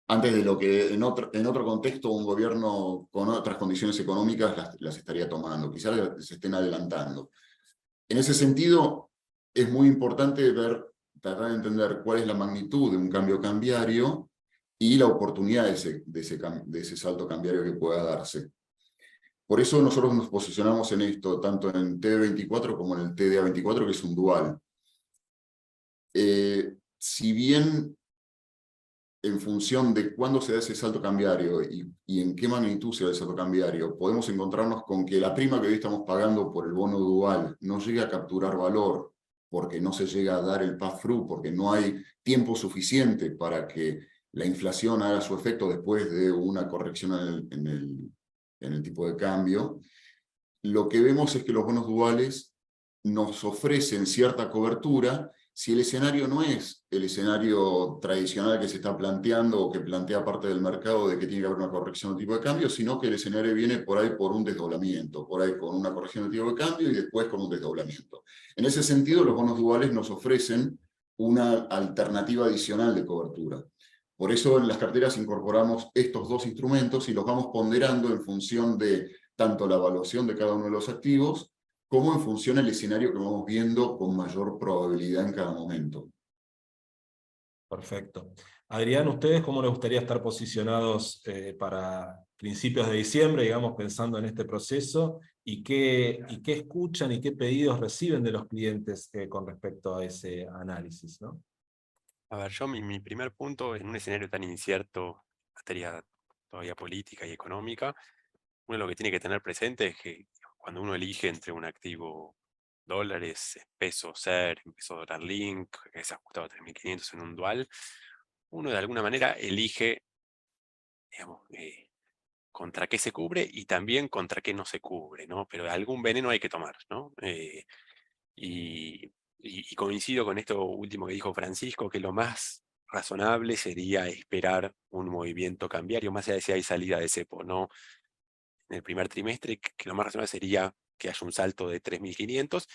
antes de lo que en otro contexto un gobierno con otras condiciones económicas las estaría tomando, quizás se estén adelantando. En ese sentido, es muy importante tratar de entender cuál es la magnitud de un cambio cambiario y la oportunidad de ese salto cambiario que pueda darse. Por eso nosotros nos posicionamos en esto, tanto en TD24 como en el TDA24, que es un dual. Si bien en función de cuándo se da ese salto cambiario y en qué magnitud se da el salto cambiario, podemos encontrarnos con que la prima que hoy estamos pagando por el bono dual no llega a capturar valor, porque no se llega a dar el pass-through, porque no hay tiempo suficiente para que la inflación haga su efecto después de una corrección en el tipo de cambio. Lo que vemos es que los bonos duales nos ofrecen cierta cobertura si el escenario no es el escenario tradicional que se está planteando o que plantea parte del mercado de que tiene que haber una corrección de tipo de cambio, sino que el escenario viene por ahí por un desdoblamiento, por ahí con una corrección de tipo de cambio y después con un desdoblamiento. En ese sentido, los bonos duales nos ofrecen una alternativa adicional de cobertura. Por eso en las carteras incorporamos estos dos instrumentos y los vamos ponderando en función de tanto la evaluación de cada uno de los activos, como en función del escenario que vamos viendo con mayor probabilidad en cada momento. Perfecto. Adrián, ¿ustedes cómo les gustaría estar posicionados para principios de diciembre, digamos, pensando en este proceso? ¿Y qué escuchan y qué pedidos reciben de los clientes con respecto a ese análisis, ¿no? A ver, mi primer punto, en un escenario tan incierto, materia todavía política y económica, uno lo que tiene que tener presente es que cuando uno elige entre un activo dólares, peso SER, peso dólar link, que es ajustado a 3.500 en un dual, uno de alguna manera elige, digamos, contra qué se cubre y también contra qué no se cubre, ¿no? Pero algún veneno hay que tomar, ¿no? Y coincido con esto último que dijo Francisco, que lo más razonable sería esperar un movimiento cambiario, más allá de si hay salida de cepo o no en el primer trimestre, que lo más razonable sería que haya un salto de 3.500,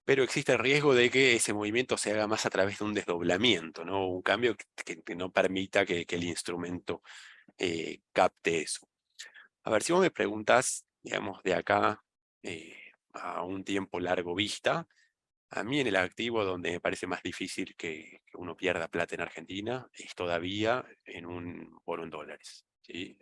pero existe el riesgo de que ese movimiento se haga más a través de un desdoblamiento, ¿no? Un cambio que no permita que el instrumento capte eso. A ver, si vos me preguntás, digamos, de acá a un tiempo largo vista, a mí en el activo donde me parece más difícil que uno pierda plata en Argentina es todavía en un bono en dólares, ¿sí?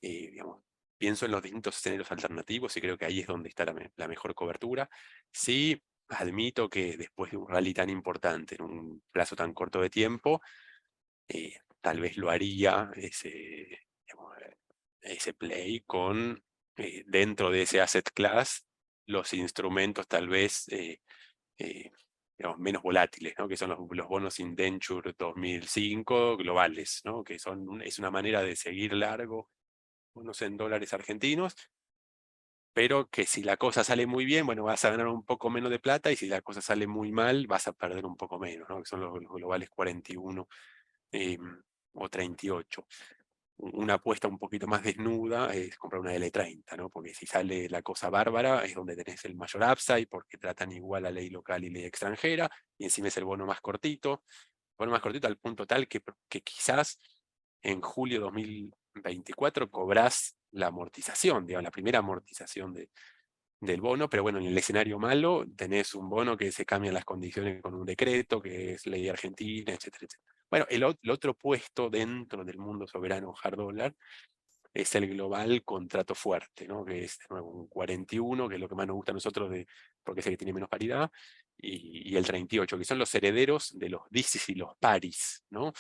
Digamos, pienso en los distintos escenarios alternativos y creo que ahí es donde está la mejor cobertura. Sí, admito que después de un rally tan importante en un plazo tan corto de tiempo, tal vez lo haría digamos, ese play con, dentro de ese asset class, los instrumentos tal vez digamos, menos volátiles, ¿no? Que son los bonos Indenture 2005 globales, ¿no? Que es una manera de seguir largo bonos en dólares argentinos, pero que si la cosa sale muy bien, bueno, vas a ganar un poco menos de plata, y si la cosa sale muy mal, vas a perder un poco menos, ¿no? Que son los globales 41 o 38. Una apuesta un poquito más desnuda es comprar una L30, ¿no? Porque si sale la cosa bárbara es donde tenés el mayor upside, porque tratan igual a ley local y ley extranjera, y encima es el bono más cortito al punto tal que quizás en julio 2024 cobrás la amortización, digamos, la primera amortización del bono, pero bueno, en el escenario malo tenés un bono que se cambian las condiciones con un decreto, que es ley argentina, etcétera, etcétera. Bueno, el otro puesto dentro del mundo soberano hard dollar es el global contrato fuerte, ¿no? Que es de nuevo un 41, que es lo que más nos gusta a nosotros, porque es el que tiene menos paridad, y el 38, que son los herederos de los DICIS y los paris, ¿no?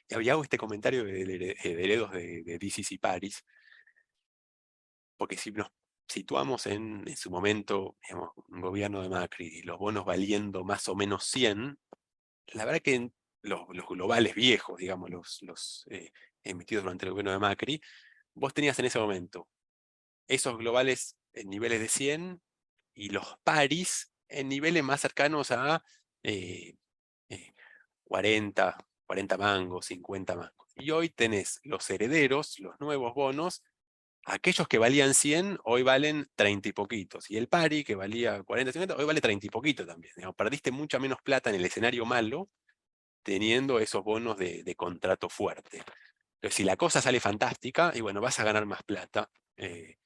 Y había hago este comentario de herederos de DICIS y paris, porque si nos situamos en su momento, digamos, un gobierno de Macri, y los bonos valiendo más o menos 100, la verdad que los globales viejos, digamos, los emitidos durante el gobierno de Macri, vos tenías en ese momento esos globales en niveles de 100 y los paris en niveles más cercanos a 40 mangos, 50 mangos. Y hoy tenés los herederos, los nuevos bonos, aquellos que valían 100, hoy valen 30 y poquitos. Y el pari, que valía 40, 50, hoy vale 30 y poquito también. Digamos, perdiste mucha menos plata en el escenario malo, teniendo esos bonos de contrato fuerte. Entonces, si la cosa sale fantástica, y bueno, vas a ganar más plata en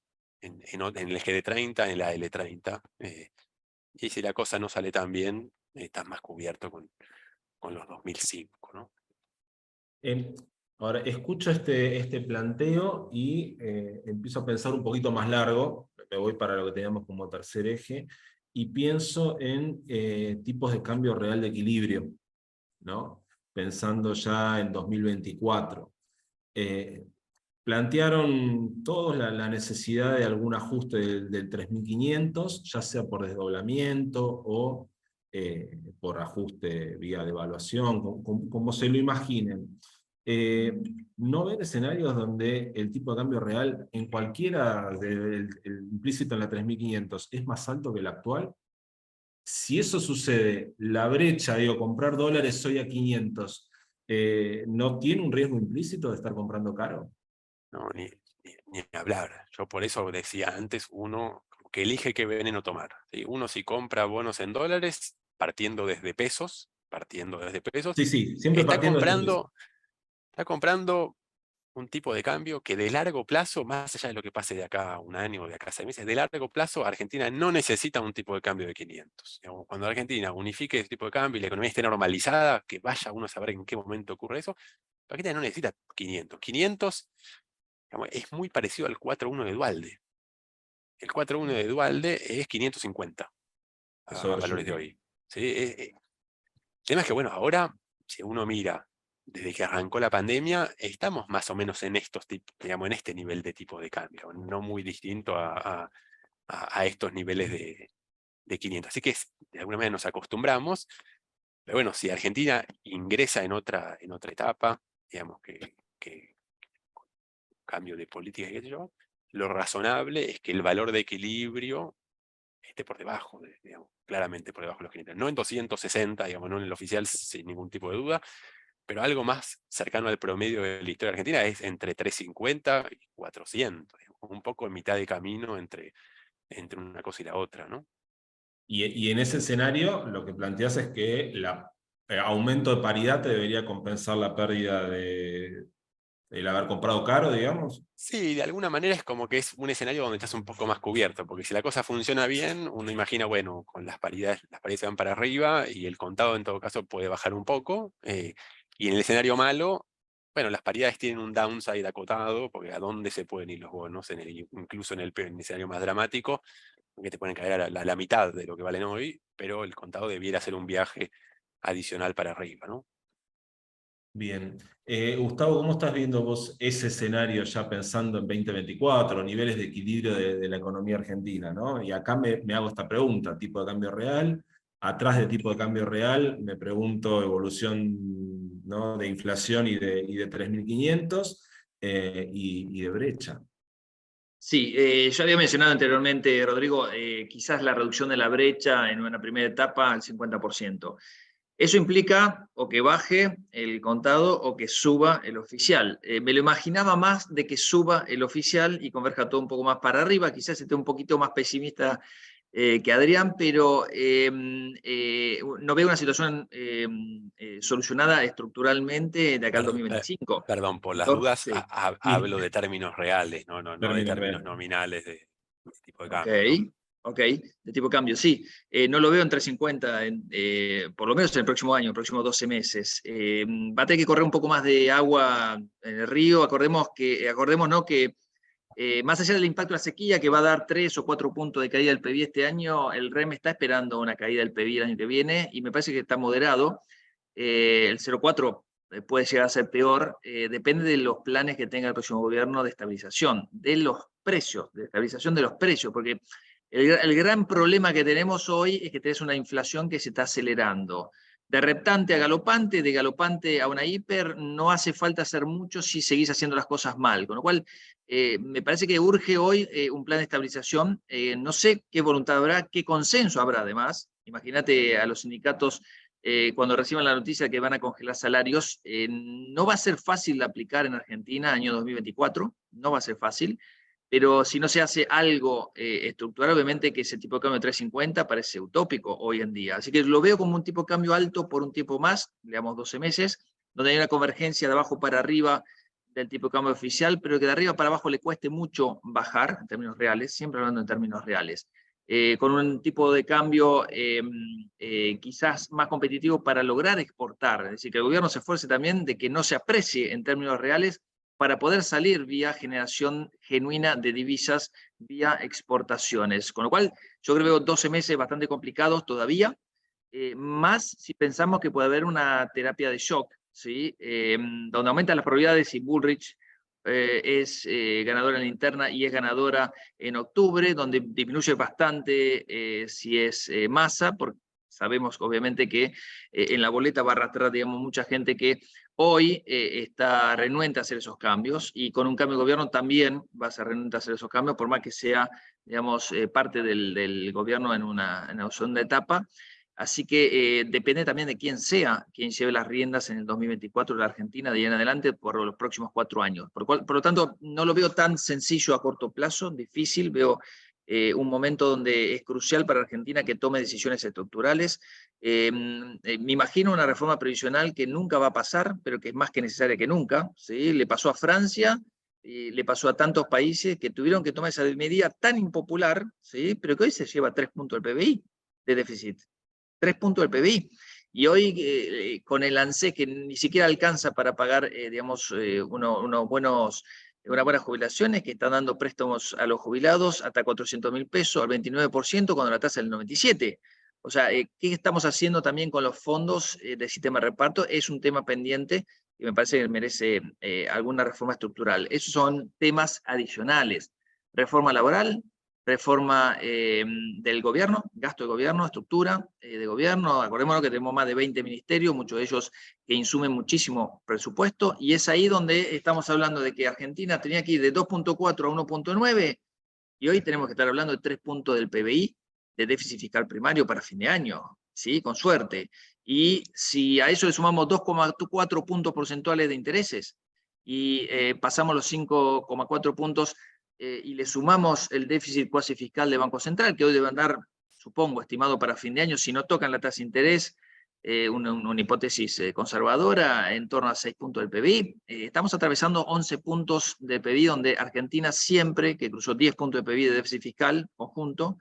el GD30, en la L30. Y si la cosa no sale tan bien, estás más cubierto con los 2005, ¿no? Ahora, escucho este planteo y empiezo a pensar un poquito más largo, me voy para lo que teníamos como tercer eje, y pienso en tipos de cambio real de equilibrio, ¿no? Pensando ya en 2024. Plantearon todos la necesidad de algún ajuste del 3.500, ya sea por desdoblamiento o por ajuste vía devaluación, como se lo imaginen. ¿No ven escenarios donde el tipo de cambio real en cualquiera el implícito en la 3.500 es más alto que el actual? Si eso sucede, la brecha, digo, comprar dólares hoy a 500, ¿no tiene un riesgo implícito de estar comprando caro? No, ni hablar. Yo por eso decía antes, uno que elige qué veneno tomar, ¿sí? Uno si compra bonos en dólares, partiendo desde pesos, Sí, sí, siempre está partiendo de este piso. comprando un tipo de cambio que de largo plazo, más allá de lo que pase de acá a un año o de acá a 6 meses, de largo plazo Argentina no necesita un tipo de cambio de 500. Digamos, cuando Argentina unifique ese tipo de cambio y la economía esté normalizada, que vaya uno a saber en qué momento ocurre eso, Argentina no necesita 500. 500, digamos, es muy parecido al 4.1 de Duhalde. El 4.1 de Duhalde es 550 a valores de hoy. ¿Sí? El tema es que, bueno, ahora, si uno mira, desde que arrancó la pandemia, estamos más o menos en estos tipos, digamos, en este nivel de tipo de cambio, no muy distinto a estos niveles de 500. Así que de alguna manera nos acostumbramos, pero bueno, si Argentina ingresa en otra etapa, digamos que cambio de política, qué sé yo, lo razonable es que el valor de equilibrio esté por debajo, digamos, claramente por debajo de los 500. No en 260, digamos, no en el oficial sin ningún tipo de duda, pero algo más cercano al promedio de la historia argentina es entre 350 y 400, digamos, un poco en mitad de camino entre una cosa y la otra, ¿no? Y en ese escenario, lo que planteas es que el aumento de paridad te debería compensar la pérdida el haber comprado caro, digamos. Sí, de alguna manera es como que es un escenario donde estás un poco más cubierto, porque si la cosa funciona bien, uno imagina, bueno, con las paridades se van para arriba y el contado en todo caso puede bajar un poco, y en el escenario malo, bueno, las paridades tienen un downside acotado, porque a dónde se pueden ir los bonos, incluso en el escenario más dramático, que te pueden caer a la mitad de lo que valen hoy, pero el contado debiera hacer un viaje adicional para arriba, ¿no? Bien. Gustavo, ¿cómo estás viendo vos ese escenario ya pensando en 2024, niveles de equilibrio de la economía argentina, ¿no? Y acá me hago esta pregunta, tipo de cambio real, atrás de tipo de cambio real me pregunto evolución, ¿no?, de inflación y de 3.500 y de brecha. Sí, yo había mencionado anteriormente, Rodrigo, quizás la reducción de la brecha en una primera etapa al 50%. Eso implica o que baje el contado o que suba el oficial. Me lo imaginaba más de que suba el oficial y converja todo un poco más para arriba. Quizás esté un poquito más pesimista que Adrián, pero no veo una situación solucionada estructuralmente de acá al Per- 2025. Perdón, por las Entonces, dudas, sí. hablo de términos reales, no de Términos términos reales. nominales de tipo de Ok, cambio, ¿no? ok, de tipo cambio, sí. No lo veo en 350, por lo menos en el próximo año, los próximos 12 meses. Va a tener que correr un poco más de agua en el río. Acordémonos que más allá del impacto de la sequía, que va a dar 3 o 4 puntos de caída del PBI este año, el REM está esperando una caída del PBI el año que viene y me parece que está moderado. El 0,4 puede llegar a ser peor, depende de los planes que tenga el próximo gobierno de estabilización, de los precios, de estabilización de los precios, porque el gran problema que tenemos hoy es que tenés una inflación que se está acelerando. De reptante a galopante, de galopante a una hiper, no hace falta hacer mucho si seguís haciendo las cosas mal. Con lo cual, me parece que urge hoy un plan de estabilización. No sé qué voluntad habrá, qué consenso habrá además. Imagínate a los sindicatos cuando reciban la noticia que van a congelar salarios. No va a ser fácil de aplicar en Argentina año 2024, no va a ser fácil. Pero si no se hace algo estructural, obviamente que ese tipo de cambio de 350 parece utópico hoy en día. Así que lo veo como un tipo de cambio alto por un tiempo más, digamos 12 meses, donde hay una convergencia de abajo para arriba del tipo de cambio oficial, pero que de arriba para abajo le cueste mucho bajar en términos reales, siempre hablando en términos reales. Con un tipo de cambio quizás más competitivo para lograr exportar. Es decir, que el gobierno se esfuerce también de que no se aprecie en términos reales para poder salir vía generación genuina de divisas, vía exportaciones. Con lo cual, yo creo que veo 12 meses bastante complicados todavía, más si pensamos que puede haber una terapia de shock, ¿sí? Donde aumentan las probabilidades y Bullrich es ganadora en la interna y es ganadora en octubre, donde disminuye bastante si es Massa, porque sabemos obviamente que en la boleta va a arrastrar, digamos, mucha gente que hoy está renuente a hacer esos cambios, y con un cambio de gobierno también va a ser renuente a hacer esos cambios, por más que sea, digamos, parte del gobierno en una segunda etapa. Así que depende también de quién sea quien lleve las riendas en el 2024 de la Argentina de ahí en adelante por los próximos 4 años. Por lo tanto, no lo veo tan sencillo a corto plazo, difícil. Veo un momento donde es crucial para Argentina que tome decisiones estructurales. Me imagino una reforma previsional que nunca va a pasar, pero que es más que necesaria que nunca, ¿sí? Le pasó a Francia, le pasó a tantos países que tuvieron que tomar esa medida tan impopular, ¿sí? Pero que hoy se lleva 3 puntos del PBI de déficit. 3 puntos del PBI. Y hoy, con el ANSES, que ni siquiera alcanza para pagar, digamos, unas buenas jubilaciones, que están dando préstamos a los jubilados hasta 400.000 pesos, al 29%, cuando la tasa es el 97%. O sea, ¿qué estamos haciendo también con los fondos del sistema de reparto? Es un tema pendiente y me parece que merece alguna reforma estructural. Esos son temas adicionales. Reforma laboral, reforma del gobierno, gasto de gobierno, estructura de gobierno. Acordémonos que tenemos más de 20 ministerios, muchos de ellos que insumen muchísimo presupuesto, y es ahí donde estamos hablando de que Argentina tenía que ir de 2.4 a 1.9, y hoy tenemos que estar hablando de 3 puntos del PBI, de déficit fiscal primario para fin de año, ¿sí? Con suerte. Y si a eso le sumamos 2,4 puntos porcentuales de intereses y pasamos los 5,4 puntos y le sumamos el déficit cuasi fiscal de Banco Central, que hoy debe andar, supongo, estimado para fin de año, si no tocan la tasa de interés, una hipótesis conservadora, en torno a 6 puntos del PBI. Estamos atravesando 11 puntos de PBI, donde Argentina siempre, que cruzó 10 puntos de PBI de déficit fiscal conjunto,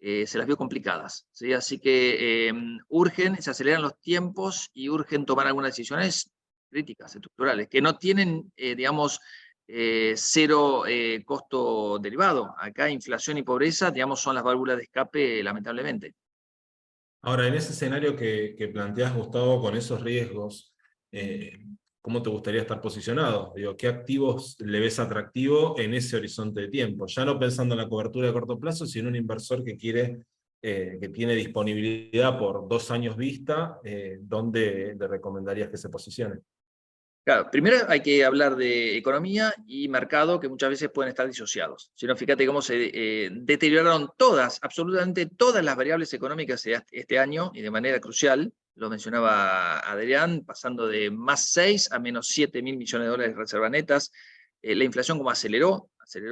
se las vio complicadas, ¿sí? Así que urgen, se aceleran los tiempos y urgen tomar algunas decisiones críticas, estructurales, que no tienen, digamos, cero costo derivado. Acá inflación y pobreza, digamos, son las válvulas de escape, lamentablemente. Ahora, en ese escenario que planteas, Gustavo, con esos riesgos, ¿cómo te gustaría estar posicionado? Digo, ¿qué activos le ves atractivo en ese horizonte de tiempo? Ya no pensando en la cobertura de corto plazo, sino un inversor que tiene disponibilidad por 2 años vista, ¿dónde le recomendarías que se posicione? Claro, primero hay que hablar de economía y mercado, que muchas veces pueden estar disociados. Si no, fíjate cómo se deterioraron todas, absolutamente todas las variables económicas este año, y de manera crucial, lo mencionaba Adrián, pasando de más 6 a menos 7.000 millones de dólares de reservas netas. La inflación como aceleró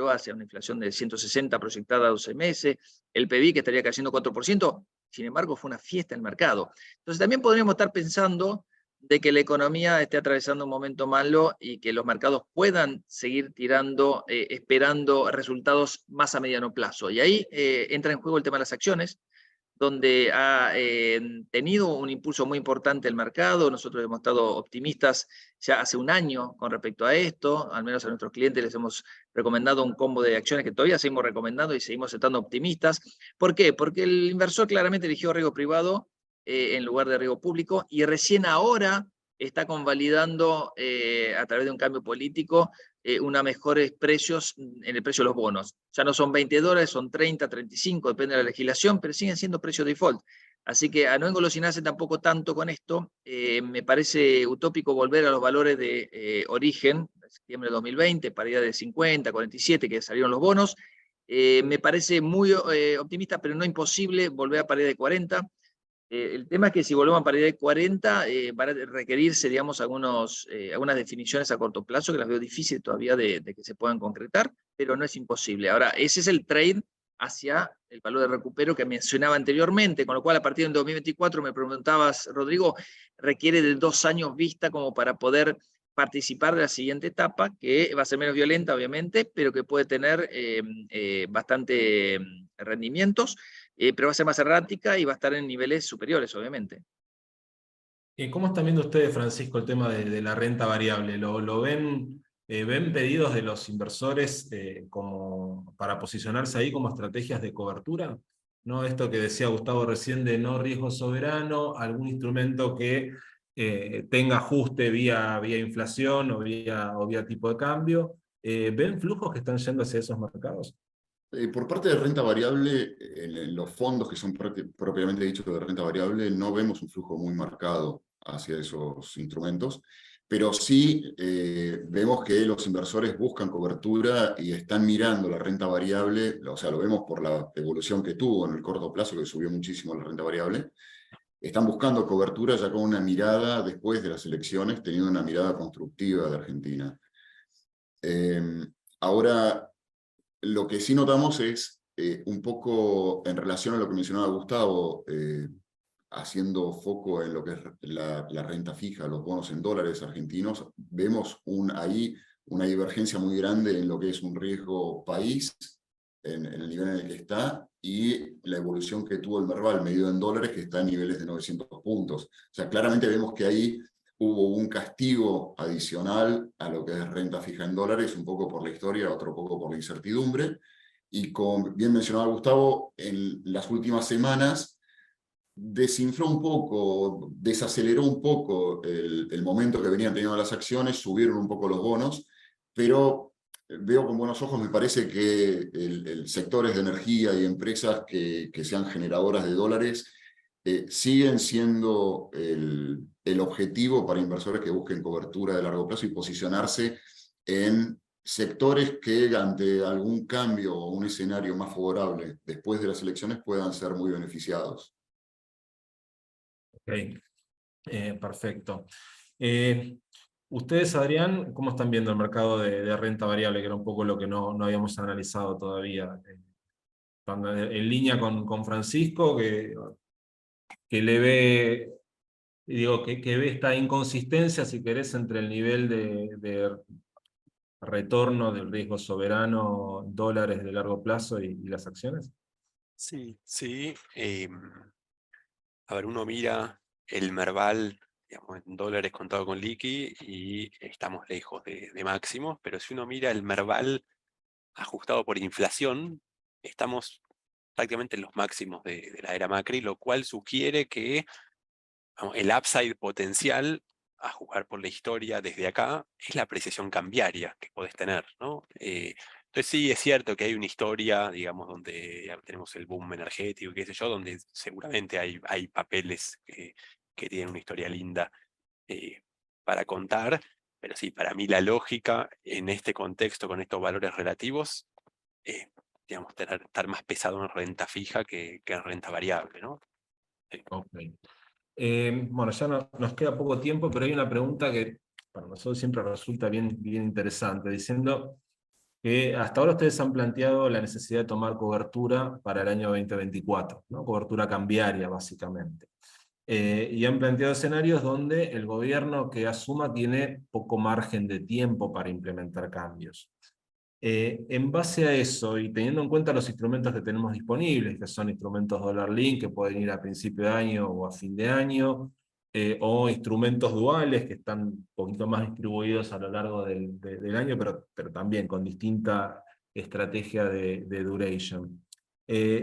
hacia una inflación de 160 proyectada a 12 meses, el PBI que estaría cayendo 4%, sin embargo fue una fiesta en el mercado. Entonces también podríamos estar pensando de que la economía esté atravesando un momento malo y que los mercados puedan seguir tirando, esperando resultados más a mediano plazo. Y ahí entra en juego el tema de las acciones, donde ha tenido un impulso muy importante el mercado. Nosotros hemos estado optimistas ya hace un año con respecto a esto, al menos a nuestros clientes les hemos recomendado un combo de acciones que todavía seguimos recomendando y seguimos estando optimistas. ¿Por qué? Porque el inversor claramente eligió riesgo privado en lugar de riesgo público, y recién ahora está convalidando a través de un cambio político unos mejores precios en el precio de los bonos. Ya no son $20, son 30, 35, depende de la legislación, pero siguen siendo precios default. Así que a no engolosinarse tampoco tanto con esto, me parece utópico volver a los valores de origen, de septiembre de 2020, paridad de 50, 47, que salieron los bonos. Me parece muy optimista, pero no imposible volver a paridad de 40. El tema es que si volvemos a paridad de 40, van a requerirse, digamos, algunas definiciones a corto plazo, que las veo difíciles todavía de que se puedan concretar, pero no es imposible. Ahora, ese es el trade hacia el valor de recupero que mencionaba anteriormente, con lo cual a partir del 2024, me preguntabas, Rodrigo, requiere de 2 años vista como para poder participar de la siguiente etapa, que va a ser menos violenta, obviamente, pero que puede tener bastante rendimientos, pero va a ser más errática y va a estar en niveles superiores, obviamente. ¿Cómo están viendo ustedes, Francisco, el tema de la renta variable? ¿Lo ven pedidos de los inversores como para posicionarse ahí como estrategias de cobertura? ¿No? Esto que decía Gustavo recién de no riesgo soberano, algún instrumento que tenga ajuste vía inflación o vía tipo de cambio. ¿Ven flujos que están yendo hacia esos mercados? Por parte de renta variable, en los fondos que son propiamente dichos de renta variable, no vemos un flujo muy marcado hacia esos instrumentos, pero sí vemos que los inversores buscan cobertura y están mirando la renta variable, o sea, lo vemos por la evolución que tuvo en el corto plazo, que subió muchísimo la renta variable. Están buscando cobertura ya con una mirada después de las elecciones, teniendo una mirada constructiva de Argentina. Ahora, lo que sí notamos es un poco en relación a lo que mencionaba Gustavo, haciendo foco en lo que es la renta fija, los bonos en dólares argentinos, vemos ahí una divergencia muy grande en lo que es un riesgo país, en el nivel en el que está, y la evolución que tuvo el Merval medido en dólares, que está en niveles de 900 puntos. O sea, claramente vemos que ahí hubo un castigo adicional a lo que es renta fija en dólares, un poco por la historia, otro poco por la incertidumbre, y como bien mencionaba Gustavo, en las últimas semanas desinfló un poco, desaceleró un poco el momento que venían teniendo las acciones, subieron un poco los bonos, pero veo con buenos ojos, me parece que el sectores de energía y empresas que sean generadoras de dólares siguen siendo el objetivo para inversores que busquen cobertura de largo plazo y posicionarse en sectores que ante algún cambio o un escenario más favorable después de las elecciones puedan ser muy beneficiados. Ok, perfecto. Ustedes, Adrián, ¿cómo están viendo el mercado de renta variable? Que era un poco lo que no habíamos analizado todavía. Están en línea con Francisco, que le ve, digo, que ve esta inconsistencia, si querés, entre el nivel de retorno del riesgo soberano, dólares de largo plazo y las acciones. Sí, sí. A ver, uno mira el Merval, digamos, en dólares contado con liqui y estamos lejos de máximos, pero si uno mira el Merval ajustado por inflación, estamos prácticamente en los máximos de la era Macri, lo cual sugiere que vamos, el upside potencial a jugar por la historia desde acá es la apreciación cambiaria que podés tener, ¿no? Entonces sí, es cierto que hay una historia, digamos, donde ya tenemos el boom energético, qué sé yo, donde seguramente hay papeles que tienen una historia linda para contar, pero sí, para mí la lógica en este contexto, con estos valores relativos, digamos, estar más pesado en renta fija que en renta variable, ¿no? Sí. Ok. Bueno, ya nos queda poco tiempo, pero hay una pregunta que para nosotros siempre resulta bien interesante, diciendo que hasta ahora ustedes han planteado la necesidad de tomar cobertura para el año 2024, ¿no? Cobertura cambiaria, básicamente. Y han planteado escenarios donde el gobierno que asuma tiene poco margen de tiempo para implementar cambios. En base a eso, y teniendo en cuenta los instrumentos que tenemos disponibles, que son instrumentos dólar link, que pueden ir a principio de año o a fin de año, o instrumentos duales, que están un poquito más distribuidos a lo largo del año, pero también con distinta estrategia de duration.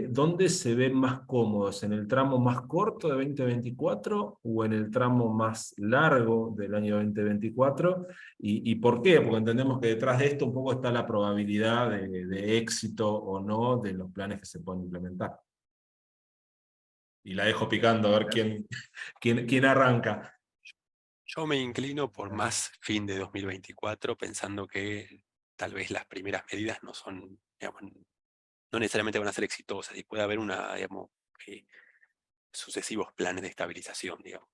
¿Dónde se ven más cómodos? ¿En el tramo más corto de 2024 o en el tramo más largo del año 2024? ¿Y por qué? Porque entendemos que detrás de esto un poco está la probabilidad de éxito o no de los planes que se pueden implementar. Y la dejo picando a ver quién arranca. Yo me inclino por más fin de 2024, pensando que tal vez las primeras medidas no son, digamos, no necesariamente van a ser exitosas y puede haber digamos, sucesivos planes de estabilización, digamos.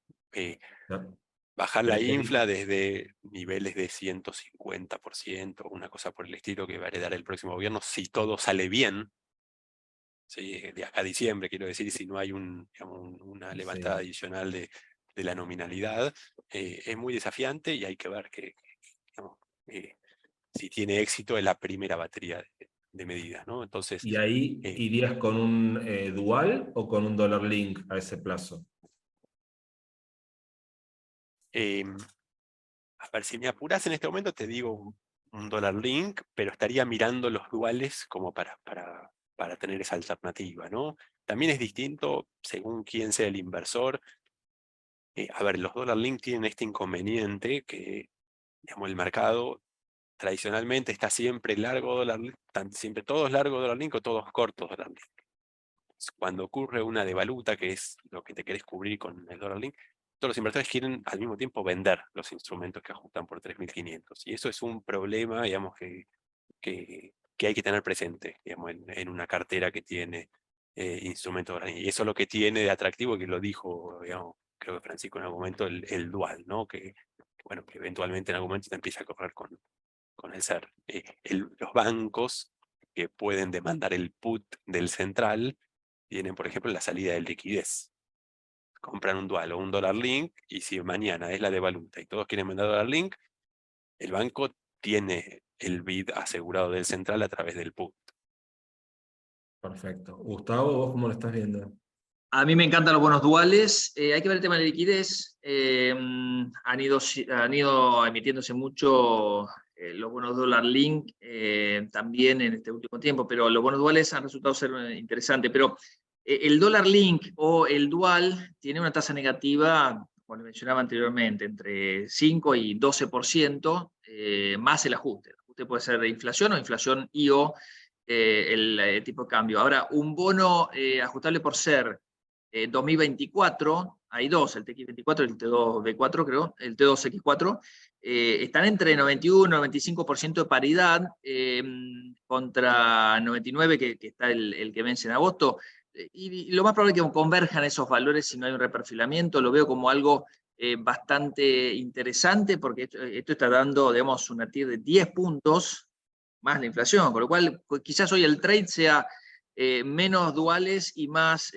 ¿No? Bajar la Pero, infla desde niveles de 150%, una cosa por el estilo que va a heredar el próximo gobierno, si todo sale bien, ¿sí? De acá a diciembre, quiero decir, si no hay digamos, una levantada sí. adicional de la nominalidad, es muy desafiante y hay que ver digamos, si tiene éxito en la primera batería de medidas, ¿no? Entonces, ¿Y ahí irías con un dual o con un dollar link a ese plazo? a ver, si me apuras en este momento, te digo un dólar link, pero estaría mirando los duales como para tener esa alternativa, ¿no? También es distinto según quién sea el inversor. A ver, los dólar link tienen este inconveniente que, digamos, el mercado tradicionalmente está siempre largo dólar link, siempre todos largos dólar link o todos cortos dólar link. Cuando ocurre una devaluta, que es lo que te querés cubrir con el dólar link, todos los inversores quieren al mismo tiempo vender los instrumentos que ajustan por 3.500. Y eso es un problema, digamos, que hay que tener presente, digamos, en una cartera que tiene instrumentos dólar link. Y eso es lo que tiene de atractivo, que lo dijo, digamos, creo que Francisco en algún momento, el dual, ¿no? Bueno, que eventualmente en algún momento te empieza a correr con el SER. Los bancos que pueden demandar el put del central tienen, por ejemplo, la salida de liquidez. Compran un dual o un dólar link, y si mañana es la devaluta y todos quieren vender dólar link, el banco tiene el bid asegurado del central a través del put. Perfecto. Gustavo, ¿vos cómo lo estás viendo? A mí me encantan los bonos duales. Hay que ver el tema de liquidez. Han ido emitiéndose mucho los bonos dólar link también en este último tiempo, pero los bonos duales han resultado ser interesantes. Pero el dólar link o el dual tiene una tasa negativa, como le mencionaba anteriormente, entre 5 y 12%, más el ajuste. El ajuste puede ser de inflación o inflación IO, el tipo de cambio. Ahora, un bono ajustable por ser 2024, hay dos, el TX24 y el T2B4, creo, el T2X4, están entre 91 y 95% de paridad contra 99 que está el que vence en agosto. Y lo más probable es que converjan esos valores si no hay un reperfilamiento. Lo veo como algo bastante interesante porque esto está dando, digamos, una TIR de 10 puntos más la inflación, con lo cual quizás hoy el trade sea menos duales y más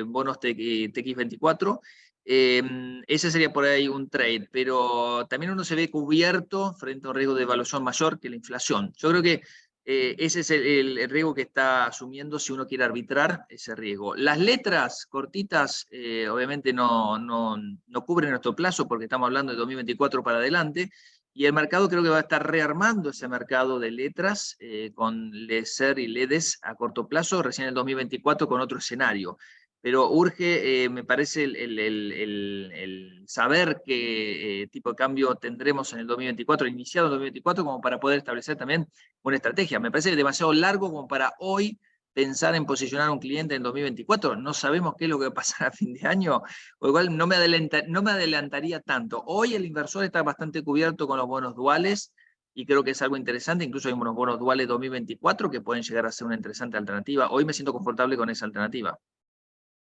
bonos TX24. Ese sería por ahí un trade, pero también uno se ve cubierto frente a un riesgo de devaluación mayor que la inflación. Yo creo que ese es el riesgo que está asumiendo si uno quiere arbitrar ese riesgo. Las letras cortitas obviamente no cubren nuestro plazo porque estamos hablando de 2024 para adelante, y el mercado creo que va a estar rearmando ese mercado de letras con LESER y LEDES a corto plazo, recién en el 2024 con otro escenario. Pero urge, me parece, el saber qué tipo de cambio tendremos en el 2024, iniciado en el 2024, como para poder establecer también una estrategia. Me parece demasiado largo como para hoy pensar en posicionar a un cliente en 2024. No sabemos qué es lo que va a pasar a fin de año, o igual no me adelantaría tanto. Hoy el inversor está bastante cubierto con los bonos duales, y creo que es algo interesante. Incluso hay unos bonos duales 2024 que pueden llegar a ser una interesante alternativa. Hoy me siento confortable con esa alternativa.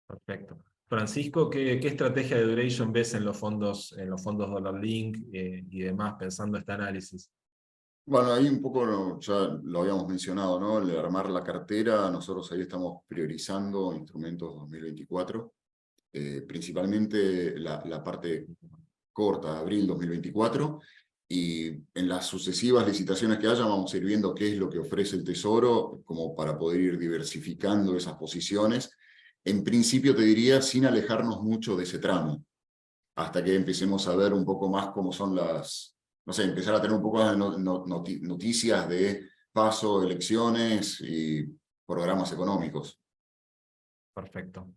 Perfecto. Francisco, ¿qué estrategia de duration ves en los fondos Dollar Link y demás, pensando este análisis? Bueno, ahí un poco ya lo habíamos mencionado, ¿no? El armar la cartera, nosotros ahí estamos priorizando instrumentos 2024, principalmente la parte corta de abril 2024, y en las sucesivas licitaciones que haya vamos a ir viendo qué es lo que ofrece el Tesoro, como para poder ir diversificando esas posiciones. En principio te diría sin alejarnos mucho de ese tramo, hasta que empecemos a ver un poco más cómo son no sé, empezar a tener un poco más de noticias de paso, elecciones y programas económicos. Perfecto.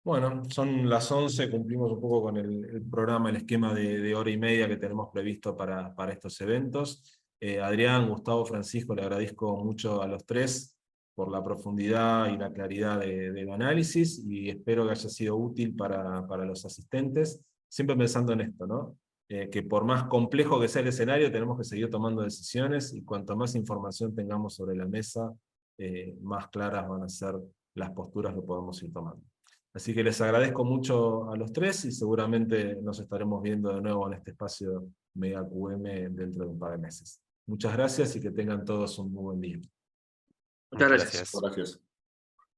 Bueno, son las 11, cumplimos un poco con el programa, el esquema de hora y media que tenemos previsto para estos eventos. Adrián, Gustavo, Francisco, le agradezco mucho a los tres por la profundidad y la claridad del análisis, y espero que haya sido útil para los asistentes, siempre pensando en esto, ¿no? Que por más complejo que sea el escenario, tenemos que seguir tomando decisiones, y cuanto más información tengamos sobre la mesa, más claras van a ser las posturas que podemos ir tomando. Así que les agradezco mucho a los tres, y seguramente nos estaremos viendo de nuevo en este espacio Mega QM dentro de un par de meses. Muchas gracias y que tengan todos un muy buen día. Muchas gracias. Gracias. Gracias.